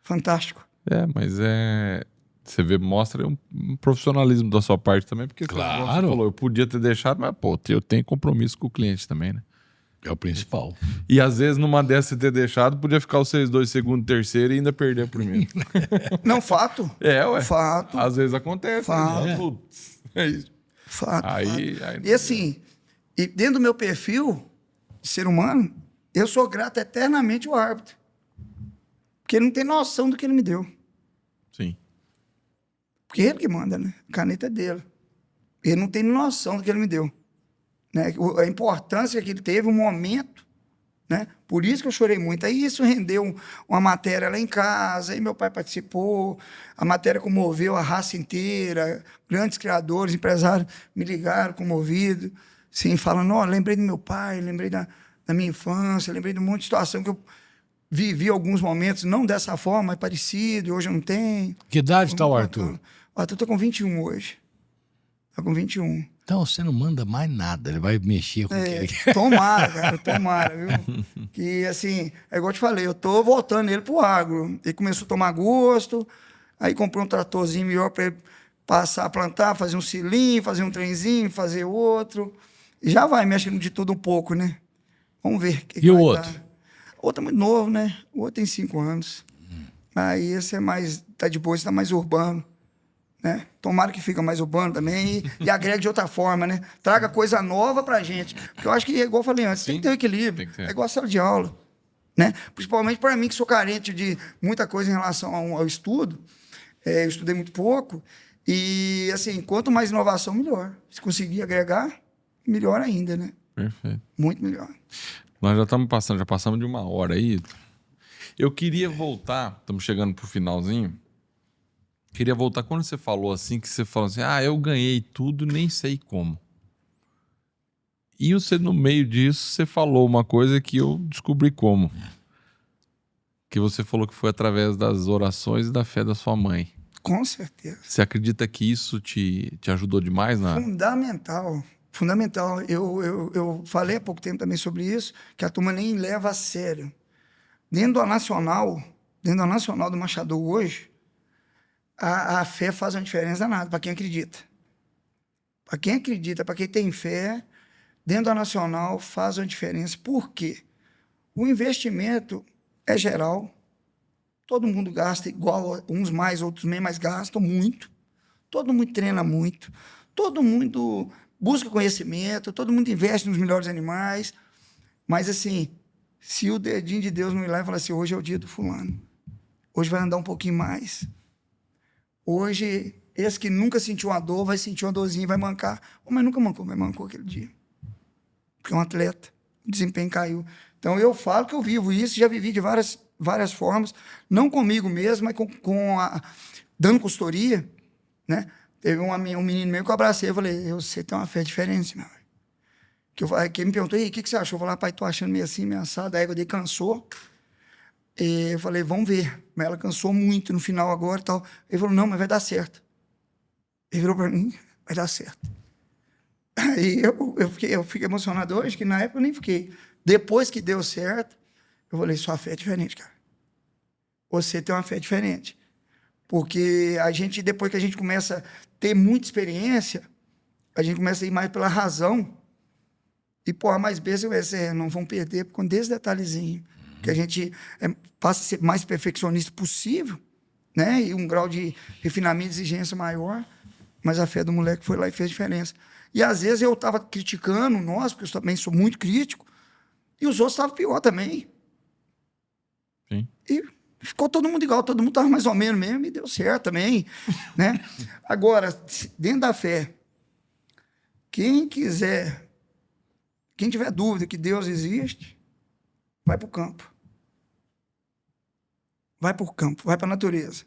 fantástico. Mas você vê, mostra um profissionalismo da sua parte também, porque Claro. Você falou, eu podia ter deixado, mas, pô, eu tenho compromisso com o cliente também, né? É o principal. E às vezes, numa dessa você ter deixado, podia ficar os 6-2, segundo, terceiro e ainda perder a primeira. Não, fato. Ué. Fato. Às vezes acontece. Fato. Né? Putz, é isso. Fato. Aí E assim, e dentro do meu perfil de ser humano, eu sou grato eternamente ao árbitro. Porque ele não tem noção do que ele me deu. Sim. Porque ele que manda, né? A caneta é dele. Ele não tem noção do que ele me deu. Né? A importância que ele teve, o momento, né? Por isso que eu chorei muito. Aí isso rendeu uma matéria lá em casa, aí meu pai participou, a matéria comoveu a raça inteira, grandes criadores, empresários me ligaram comovidos, assim, falando, lembrei do meu pai, lembrei da minha infância, lembrei de um monte de situação que eu vivi alguns momentos, não dessa forma, mas parecido, e hoje eu não tenho. Que idade está o Arthur? O Arthur está com 21 hoje. Está com 21. Então você não manda mais nada, ele vai mexer com o que ele quer. Tomara, cara, tomara, viu? Que, assim, é igual eu te falei, eu tô voltando ele pro agro. Ele começou a tomar gosto, aí comprou um tratorzinho melhor para ele passar a plantar, fazer um cilinho, fazer um trenzinho, fazer outro. E já vai mexendo de tudo um pouco, né? Vamos ver. E o outro? Dar. O outro é muito novo, né? O outro tem 5 anos. Aí esse é mais, tá de boa, esse tá mais urbano. Né? Tomara que fica mais urbano também e agregue de outra forma, né? Traga coisa nova pra gente. Porque eu acho que, igual eu falei antes, tem que ter um equilíbrio. É igual a sala de aula. Né? Principalmente para mim, que sou carente de muita coisa em relação ao estudo. Eu estudei muito pouco. E, assim, quanto mais inovação, melhor. Se conseguir agregar, melhor ainda, né? Perfeito. Muito melhor. Nós já passamos de 1 hora aí. Eu queria voltar, estamos chegando pro finalzinho. Queria voltar quando você falou assim, que você falou assim, eu ganhei tudo, nem sei como. E você, no meio disso, você falou uma coisa que eu descobri como. Que você falou que foi através das orações e da fé da sua mãe. Com certeza. Você acredita que isso te ajudou demais na... Fundamental. Fundamental. Eu falei há pouco tempo também sobre isso, que a turma nem leva a sério. Dentro da Nacional do Machador hoje, a fé faz uma diferença danada para quem acredita. Para quem acredita, para quem tem fé, dentro da Nacional faz uma diferença. Por quê? O investimento é geral. Todo mundo gasta igual, uns mais, outros menos, mas gastam muito. Todo mundo treina muito. Todo mundo busca conhecimento. Todo mundo investe nos melhores animais. Mas, assim, se o dedinho de Deus não ir lá e falar assim, hoje é o dia do fulano. Hoje vai andar um pouquinho mais. Hoje, esse que nunca sentiu uma dor, vai sentir uma dorzinha e vai mancar. Mas nunca mancou, mas mancou aquele dia. Porque é um atleta. O desempenho caiu. Então, eu falo que eu vivo isso, já vivi de várias formas, não comigo mesmo, mas dando consultoria, né? Teve um menino meu que eu abracei, eu falei, você tem uma fé diferente, meu. Que ele me perguntou, e o que você achou? Eu falei, pai, tô achando meio assim, meio assado, a égua dele cansou. E eu falei, vamos ver. Mas ela cansou muito no final agora e tal. Ele falou, não, mas vai dar certo. Ele virou para mim, vai dar certo. Aí eu fiquei emocionado hoje, que na época eu nem fiquei. Depois que deu certo, eu falei, sua fé é diferente, cara. Você tem uma fé diferente. Porque depois que a gente começa a ter muita experiência, a gente começa a ir mais pela razão. E, pô, A mais B, não vão perder com esse detalhezinho. Que a gente passa a ser mais perfeccionista possível, né? E um grau de refinamento e exigência maior. Mas a fé do moleque foi lá e fez diferença. E, às vezes, eu estava criticando nós, porque eu também sou muito crítico, e os outros estavam pior também. Sim. E ficou todo mundo igual, todo mundo estava mais ou menos mesmo, e deu certo também, né? Agora, dentro da fé, quem tiver dúvida que Deus existe, vai para o campo. Vai para o campo, vai para a natureza.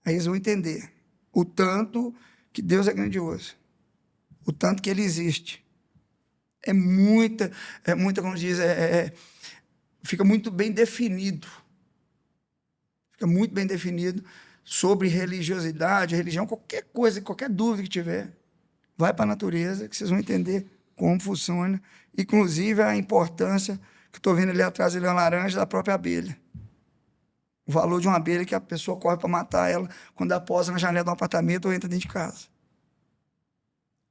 Aí eles vão entender o tanto que Deus é grandioso, o tanto que Ele existe. É muita, como diz, fica muito bem definido. Fica muito bem definido sobre religiosidade, religião, qualquer coisa, qualquer dúvida que tiver, vai para a natureza, que vocês vão entender como funciona, inclusive a importância, que estou vendo ali atrás, ali, uma laranja, da própria abelha. O valor de uma abelha que a pessoa corre para matar ela quando ela posa na janela de um apartamento ou entra dentro de casa.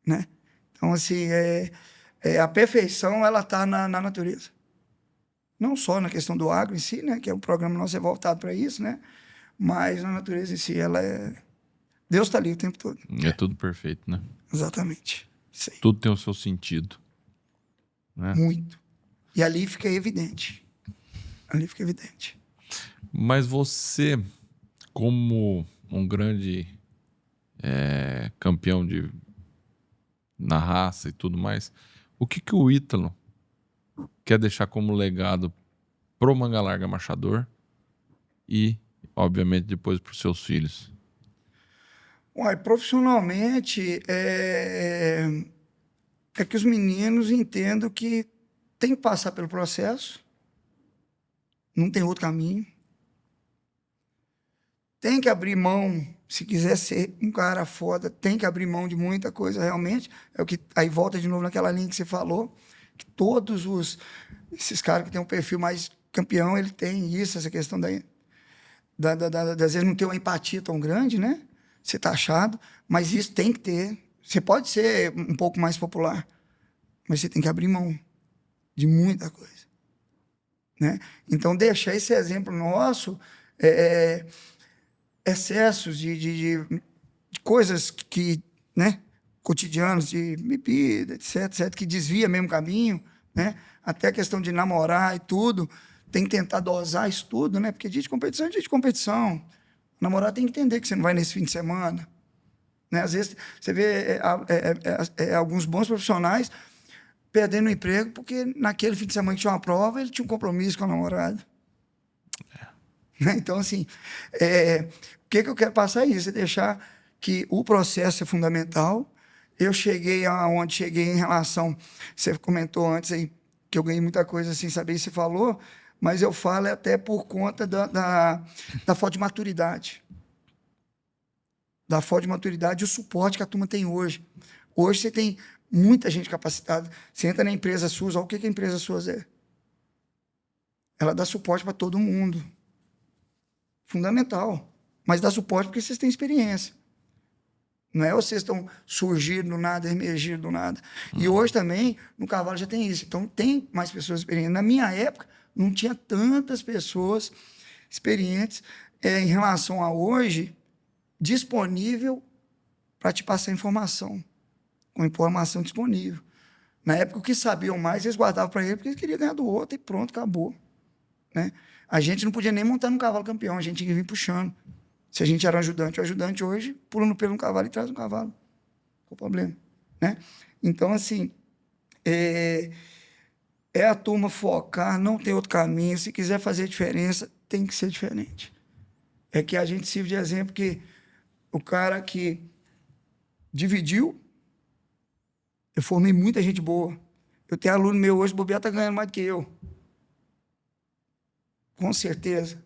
Né? Então, assim, a perfeição, ela está na natureza. Não só na questão do agro em si, né? Que é o programa nosso voltado para isso, né? Mas na natureza em si, Deus está ali o tempo todo. É tudo perfeito, né? Exatamente. Isso aí. Tudo tem o seu sentido. Né? Muito. E ali fica evidente. Ali fica evidente. Mas você, como um grande campeão na raça e tudo mais, o que o Ítalo quer deixar como legado pro Manga Larga Marchador e, obviamente, depois para os seus filhos? Uai, profissionalmente, que os meninos entendam que tem que passar pelo processo, não tem outro caminho. Tem que abrir mão, se quiser ser um cara foda, tem que abrir mão de muita coisa realmente. Aí volta de novo naquela linha que você falou, que todos esses caras que têm um perfil mais campeão, ele tem isso, essa questão às vezes não ter uma empatia tão grande, né? Ser taxado, mas isso tem que ter. Você pode ser um pouco mais popular, mas você tem que abrir mão de muita coisa, né? Então, deixar esse exemplo nosso, excessos de coisas que, né, cotidianos, de bebida, etc., que desvia mesmo o caminho, né? Até a questão de namorar e tudo, tem que tentar dosar isso tudo, né? Porque dia de competição é dia de competição. O namorado tem que entender que você não vai nesse fim de semana, né? Às vezes você vê alguns bons profissionais perdendo o emprego porque naquele fim de semana que tinha uma prova, ele tinha um compromisso com a namorada. Então, assim, o que eu quero passar é isso, é deixar que o processo é fundamental eu cheguei aonde cheguei em relação... Você comentou antes aí que eu ganhei muita coisa sem saber se você falou, mas eu falo até por conta da falta de maturidade. Da falta de maturidade e o suporte que a turma tem hoje. Hoje você tem muita gente capacitada. Você entra na empresa SUS, olha o que a empresa SUS é. Ela dá suporte para todo mundo. Fundamental. Mas dá suporte porque vocês têm experiência. Não é vocês estão surgindo do nada, emergindo do nada. E hoje também, no cavalo já tem isso. Então, tem mais pessoas experientes. Na minha época, não tinha tantas pessoas experientes em relação a hoje, disponível para te passar informação. Com informação disponível. Na época, o que sabiam mais, eles guardavam para ele porque eles queriam ganhar do outro e pronto, acabou. Né? A gente não podia nem montar no cavalo campeão, a gente tinha que vir puxando. Se a gente era um ajudante, o ajudante hoje pula no pelo no cavalo e traz um cavalo. Qual o problema? Né? Então, assim, é a turma focar, não tem outro caminho. Se quiser fazer diferença, tem que ser diferente. É que a gente sirva de exemplo que o cara que dividiu, eu formei muita gente boa. Eu tenho aluno meu hoje, o bobear está ganhando mais do que eu. Com certeza.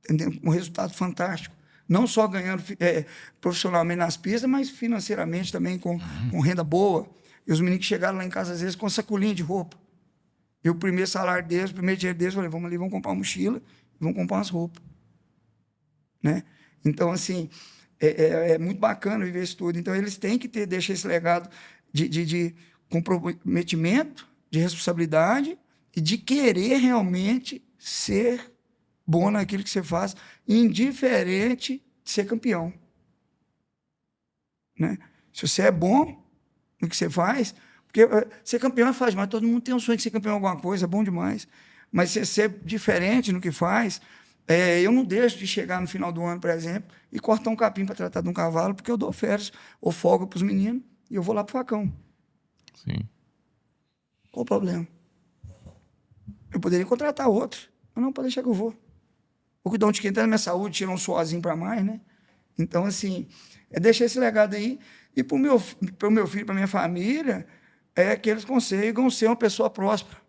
Entendeu? Um resultado fantástico. Não só ganhando profissionalmente nas pistas, mas financeiramente também, com renda boa. E os meninos que chegaram lá em casa, às vezes, com sacolinha de roupa. E o primeiro salário deles, o primeiro dinheiro deles, eu falei, vamos ali, vamos comprar uma mochila, vamos comprar umas roupas. Né? Então, assim, é muito bacana viver isso tudo. Então, eles têm que deixar esse legado de comprometimento, de responsabilidade e de querer realmente ser bom naquilo que você faz, indiferente de ser campeão. Né? Se você é bom no que você faz, porque ser campeão é fácil, mas todo mundo tem um sonho de ser campeão em alguma coisa, é bom demais. Mas se você ser diferente no que faz, eu não deixo de chegar no final do ano, por exemplo, e cortar um capim para tratar de um cavalo, porque eu dou férias ou folga para os meninos e eu vou lá para o facão. Sim. Qual o problema? Eu poderia contratar outro, mas não, pode deixar que eu vou. Vou cuidar de quem está na minha saúde, tira um suazinho para mais, né? Então, assim, deixar esse legado aí. E para o meu filho, para minha família, que eles consigam ser uma pessoa próspera.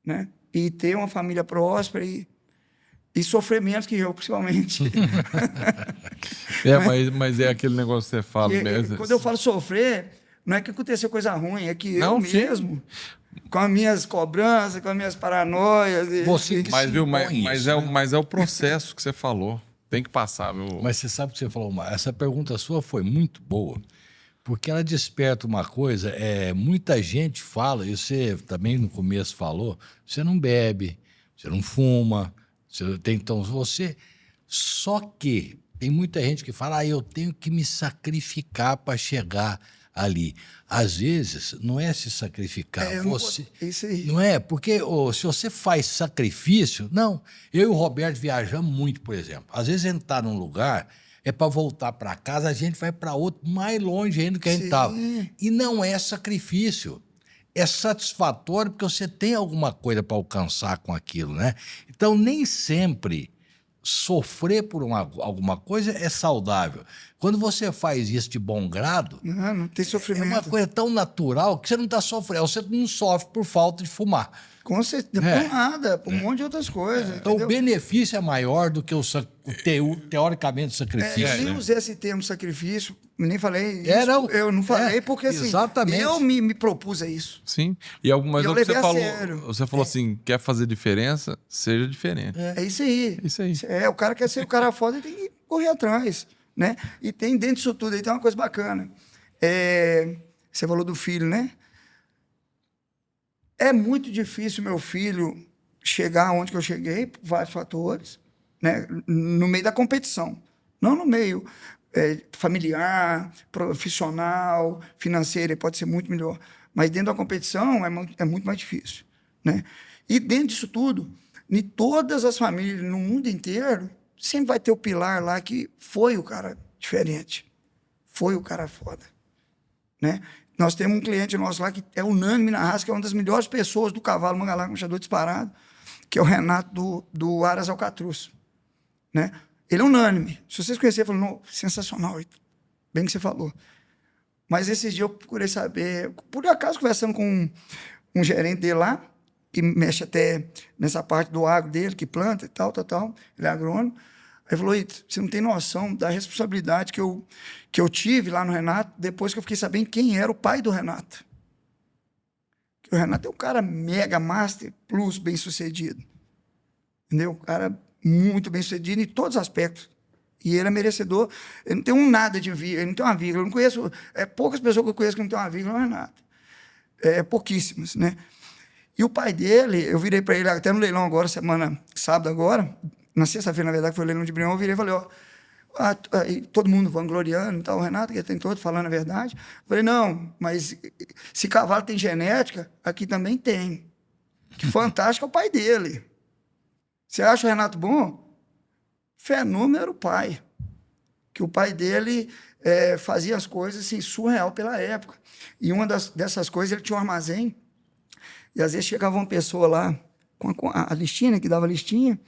Né? E ter uma família próspera e sofrer menos que eu, principalmente. Mas é aquele negócio que você fala mesmo. Quando eu falo sofrer, não é que aconteceu coisa ruim, é que não, eu mesmo... Com as minhas cobranças, com as minhas paranoias. Mas é o processo que você falou. Tem que passar, viu? Mas você sabe o que você falou, essa pergunta sua foi muito boa, porque ela desperta uma coisa, muita gente fala, e você também no começo falou, você não bebe, você não fuma, só que tem muita gente que fala, eu tenho que me sacrificar para chegar ali. Às vezes, não é se sacrificar. Isso aí. Não é? Porque se você faz sacrifício... Não. Eu e o Roberto viajamos muito, por exemplo. Às vezes a gente está num lugar, para voltar para casa, a gente vai para outro, mais longe ainda do que a gente estava. E não é sacrifício. É satisfatório porque você tem alguma coisa para alcançar com aquilo, né? Então, nem sempre... sofrer por alguma coisa é saudável. Quando você faz isso de bom grado... Não tem sofrimento. É uma coisa tão natural que você não está sofrendo. Você não sofre por falta de fumar. Com certeza. Por nada, por um monte de outras coisas. Então, entendeu? O benefício é maior do que teoricamente o sacrifício. Eu nem usei esse termo sacrifício, nem falei isso. Eu não falei porque, assim, exatamente. Eu me propus a isso. Sim. Mas eu o que você falou, sério. você falou assim, quer fazer diferença, seja diferente. É isso aí. Isso aí. O cara quer ser o cara foda e tem que correr atrás. Né? E tem dentro disso tudo aí, tem uma coisa bacana. Você falou do filho, né? É muito difícil meu filho chegar onde que eu cheguei, por vários fatores, né? No meio da competição. Não no meio familiar, profissional, financeiro, pode ser muito melhor. Mas dentro da competição é muito mais difícil. Né? E dentro disso tudo, em todas as famílias, no mundo inteiro, sempre vai ter o pilar lá que foi o cara diferente. Foi o cara foda. Né? Nós temos um cliente nosso lá que é unânime na raça, que é uma das melhores pessoas do cavalo Mangalarga Marchador disparado, que é o Renato do Aras Alcatruz. Né? Ele é unânime. Se vocês conhecerem, falam, sensacional, bem que você falou. Mas esses dias eu procurei saber, por acaso conversando com um gerente dele lá, que mexe até nessa parte do agro dele, que planta e tal, ele é agrônomo. Aí falou, você não tem noção da responsabilidade que eu tive lá no Renato, depois que eu fiquei sabendo quem era o pai do Renato. O Renato é um cara mega master plus bem-sucedido. Entendeu? Um cara muito bem-sucedido em todos os aspectos. E ele é merecedor. Ele não tem um nada de vírgula, ele não tem uma vírgula. Eu não conheço... poucas pessoas que eu conheço que não tem uma vírgula no Renato. Pouquíssimas, né? E o pai dele, eu virei para ele até no leilão agora, sábado agora, na sexta-feira, na verdade, que foi o leilão de Brião, eu virei e falei, todo mundo vangloriando, tá, o Renato, que tem todo falando a verdade. Eu falei, não, mas se cavalo tem genética, aqui também tem. Que fantástico é o pai dele. Você acha o Renato bom? Fenômeno era o pai. Que o pai dele fazia as coisas assim, surreal pela época. E uma dessas coisas, ele tinha um armazém, e às vezes chegava uma pessoa lá com a listinha, né, que dava a listinha,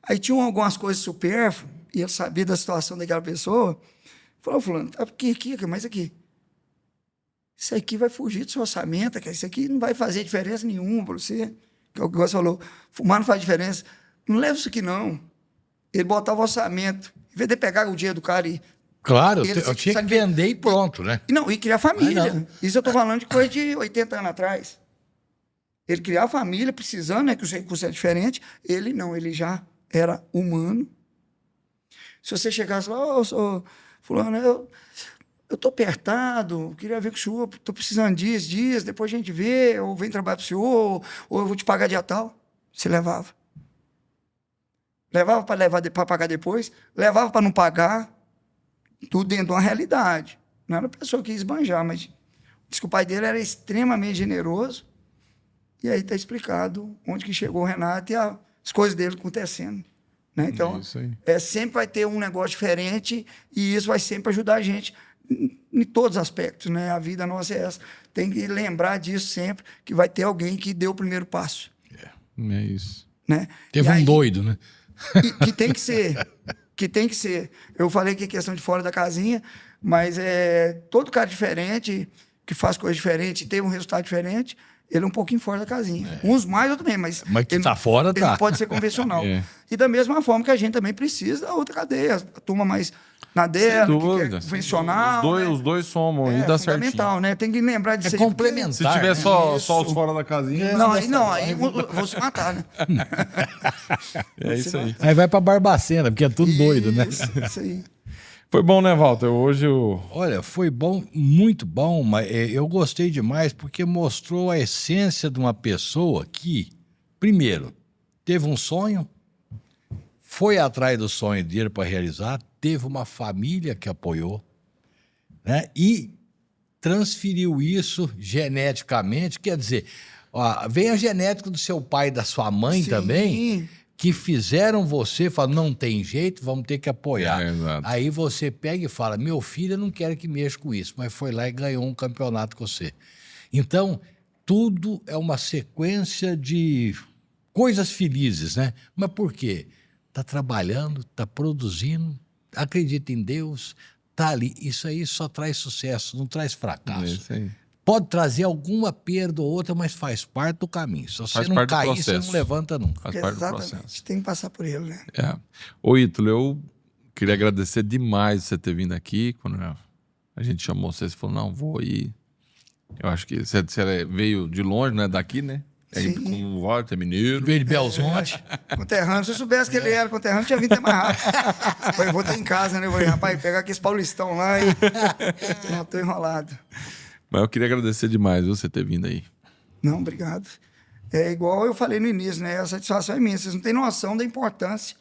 aí tinham algumas coisas supérfluas, e ele sabia da situação daquela pessoa, falou, fulano, aqui, mas aqui. Isso aqui vai fugir do seu orçamento, isso aqui não vai fazer diferença nenhuma para você. Que é o que você falou, fumar não faz diferença. Não leva isso aqui, não. Ele botava o orçamento, em vez de pegar o dinheiro do cara e... Claro, eu tinha que vender e pronto, né? E criar família. Isso eu estou falando de coisa de 80 anos atrás. Ele criar a família, precisando, né, que o recurso é diferente. Ele não, ele já era humano. Se você chegasse lá, fulano, eu estou apertado, queria ver com o senhor, estou precisando disso, depois a gente vê, ou vem trabalhar para o senhor, ou eu vou te pagar dia tal. Você levava. Levava para pagar depois, levava para não pagar, tudo dentro de uma realidade. Não era a pessoa que ia esbanjar, mas diz que o pai dele era extremamente generoso. E aí está explicado onde que chegou o Renato e as coisas dele acontecendo. Né? Então, sempre vai ter um negócio diferente e isso vai sempre ajudar a gente em todos os aspectos. Né? A vida nossa é essa. Tem que lembrar disso sempre, que vai ter alguém que deu o primeiro passo. É isso. Né? Teve um doido, né? Que tem que ser. Que tem que ser. Eu falei que é questão de fora da casinha, mas todo cara diferente, que faz coisa diferente, teve um resultado diferente, ele é um pouquinho fora da casinha. Uns mais, outros menos, mas que tá fora, ele tá. não pode ser convencional. E da mesma forma que a gente também precisa da outra cadeia. A turma mais na dela, que é convencional. Os dois somam e dá certinho. É fundamental, né? Tem que lembrar de ser complementar. Se tiver só os fora da casinha... Aí vou se matar, né? É isso aí. Aí vai pra Barbacena, porque é tudo doido, né? Isso aí. Foi bom, né, Walter? Hoje Olha, foi bom, muito bom, mas eu gostei demais porque mostrou a essência de uma pessoa que, primeiro, teve um sonho, foi atrás do sonho dele para realizar, teve uma família que apoiou, né? E transferiu isso geneticamente, quer dizer, vem a genética do seu pai e da sua mãe também, que fizeram você falar, não tem jeito, vamos ter que apoiar. Aí você pega e fala, meu filho, eu não quero que mexa com isso, mas foi lá e ganhou um campeonato com você. Então, tudo é uma sequência de coisas felizes, né? Mas por quê? Está trabalhando, está produzindo, acredita em Deus, está ali. Isso aí só traz sucesso, não traz fracasso. É isso aí. Pode trazer alguma perda ou outra, mas faz parte do caminho. Se você não cair, você não levanta nunca. Faz parte do processo. Tem que passar por ele, né? Ô, Ítalo, eu queria agradecer demais você ter vindo aqui. Quando a gente chamou você falou, não, vou ir. Eu acho que você veio de longe, né? Daqui, né? Com o Walter, mineiro. Veio de Belzonte. Conterrâneo. Se eu soubesse que ele era conterrâneo, tinha vindo até mais rápido. Eu vou estar em casa, né? Eu falei, rapaz, pegar aqui esse Paulistão lá e... Não, tô enrolado. Mas eu queria agradecer demais você ter vindo aí. Não, obrigado. É igual eu falei no início, né? A satisfação é minha. Vocês não têm noção da importância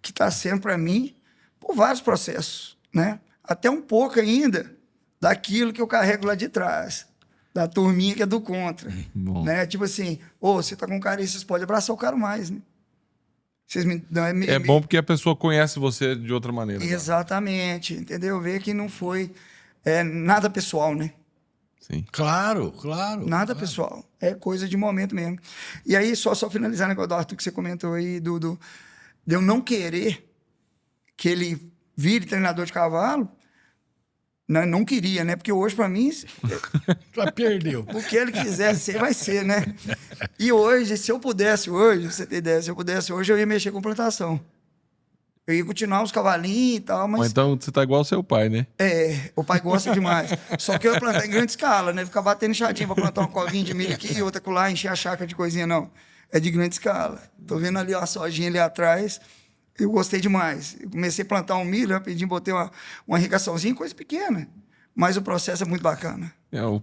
que está sendo para mim por vários processos, né? Até um pouco ainda daquilo que eu carrego lá de trás, da turminha que é do contra. Né? Tipo assim, você tá com um cara aí, vocês podem abraçar o cara mais, né? Vocês bom porque a pessoa conhece você de outra maneira. Exatamente, entendeu? Ver que não foi nada pessoal, né? Sim. Claro. Nada pessoal. É coisa de momento mesmo. E aí, só finalizar o negócio do Arthur que você comentou aí, de eu não querer que ele vire treinador de cavalo, Não queria, né? Porque hoje, para mim, Já perdeu. o que ele quiser ser, vai ser, né? E hoje, se eu pudesse hoje, pra você ter ideia, se eu pudesse hoje, eu ia mexer com plantação. Eu ia continuar os cavalinhos e tal, Ou mas... então você tá igual ao seu pai, né? O pai gosta demais. Só que eu ia plantar em grande escala, né? Ficar batendo enxadinha pra plantar uma covinha de milho aqui, outra colar, encher a chácara de coisinha, não. É de grande escala. Tô vendo ali a sojinha ali atrás. Eu gostei demais. Eu comecei a plantar um milho, rapidinho, botei uma irrigaçãozinha, coisa pequena. Mas o processo é muito bacana.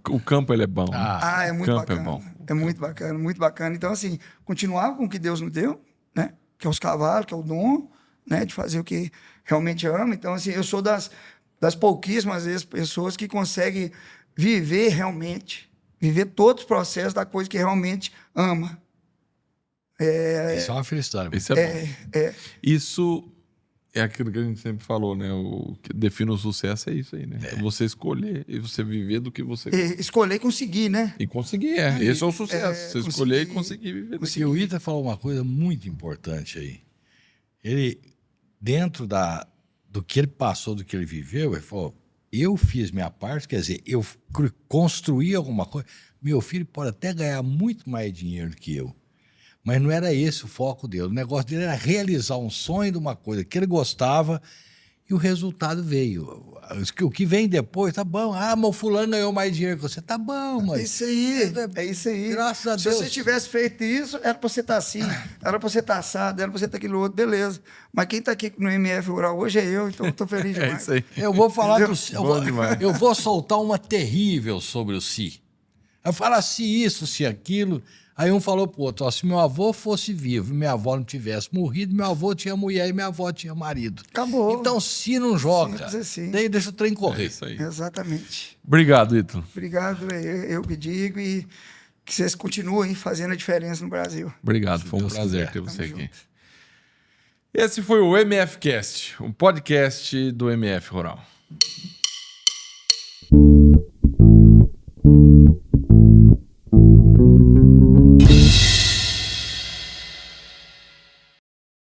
O campo ele é bom. né? É muito campo bacana. é bom. É muito bacana, muito bacana. Então, assim, continuar com o que Deus nos deu, né? Que é os cavalos, que é o dom, né? De fazer o que realmente ama. Então, assim, eu sou das pouquíssimas vezes pessoas que conseguem viver realmente, viver todos os processos da coisa que realmente ama. Isso é uma felicidade. Isso é bom. Isso é aquilo que a gente sempre falou, né? O que define o sucesso é isso aí, né? É você escolher e você viver do que você Escolher e conseguir, né? E conseguir, Esse é o sucesso. Você escolher e conseguir viver. Porque o Ita falou uma coisa muito importante aí. Ele, dentro do que ele passou, do que ele viveu, ele falou, eu fiz minha parte, quer dizer, eu construí alguma coisa. Meu filho pode até ganhar muito mais dinheiro do que eu. Mas não era esse o foco dele. O negócio dele era realizar um sonho de uma coisa que ele gostava e o resultado veio. O que vem depois, tá bom. Mas o fulano ganhou mais dinheiro que você. Tá bom, mas... É isso aí, é isso aí. Graças a Se Deus. você tivesse feito isso, era pra você estar assim, era pra você estar assado, era pra você estar aquilo outro, beleza. Mas quem tá aqui no MF Rural hoje é eu, então eu tô feliz demais. É isso aí. Eu vou falar Bom demais. eu vou soltar uma terrível sobre o si. Eu falo se isso, se aquilo... Aí um falou pro outro, se meu avô fosse vivo e minha avó não tivesse morrido, meu avô tinha mulher e minha avó tinha marido. Acabou. Então, se não joga, Simples assim. daí deixa o trem É correr. isso aí. Exatamente. Obrigado, Ítalo. Obrigado, eu que digo, e que vocês continuem fazendo a diferença no Brasil. Obrigado, foi um Deus prazer quiser. ter você Tamo aqui. junto. Esse foi o MFcast, um podcast do MF Rural.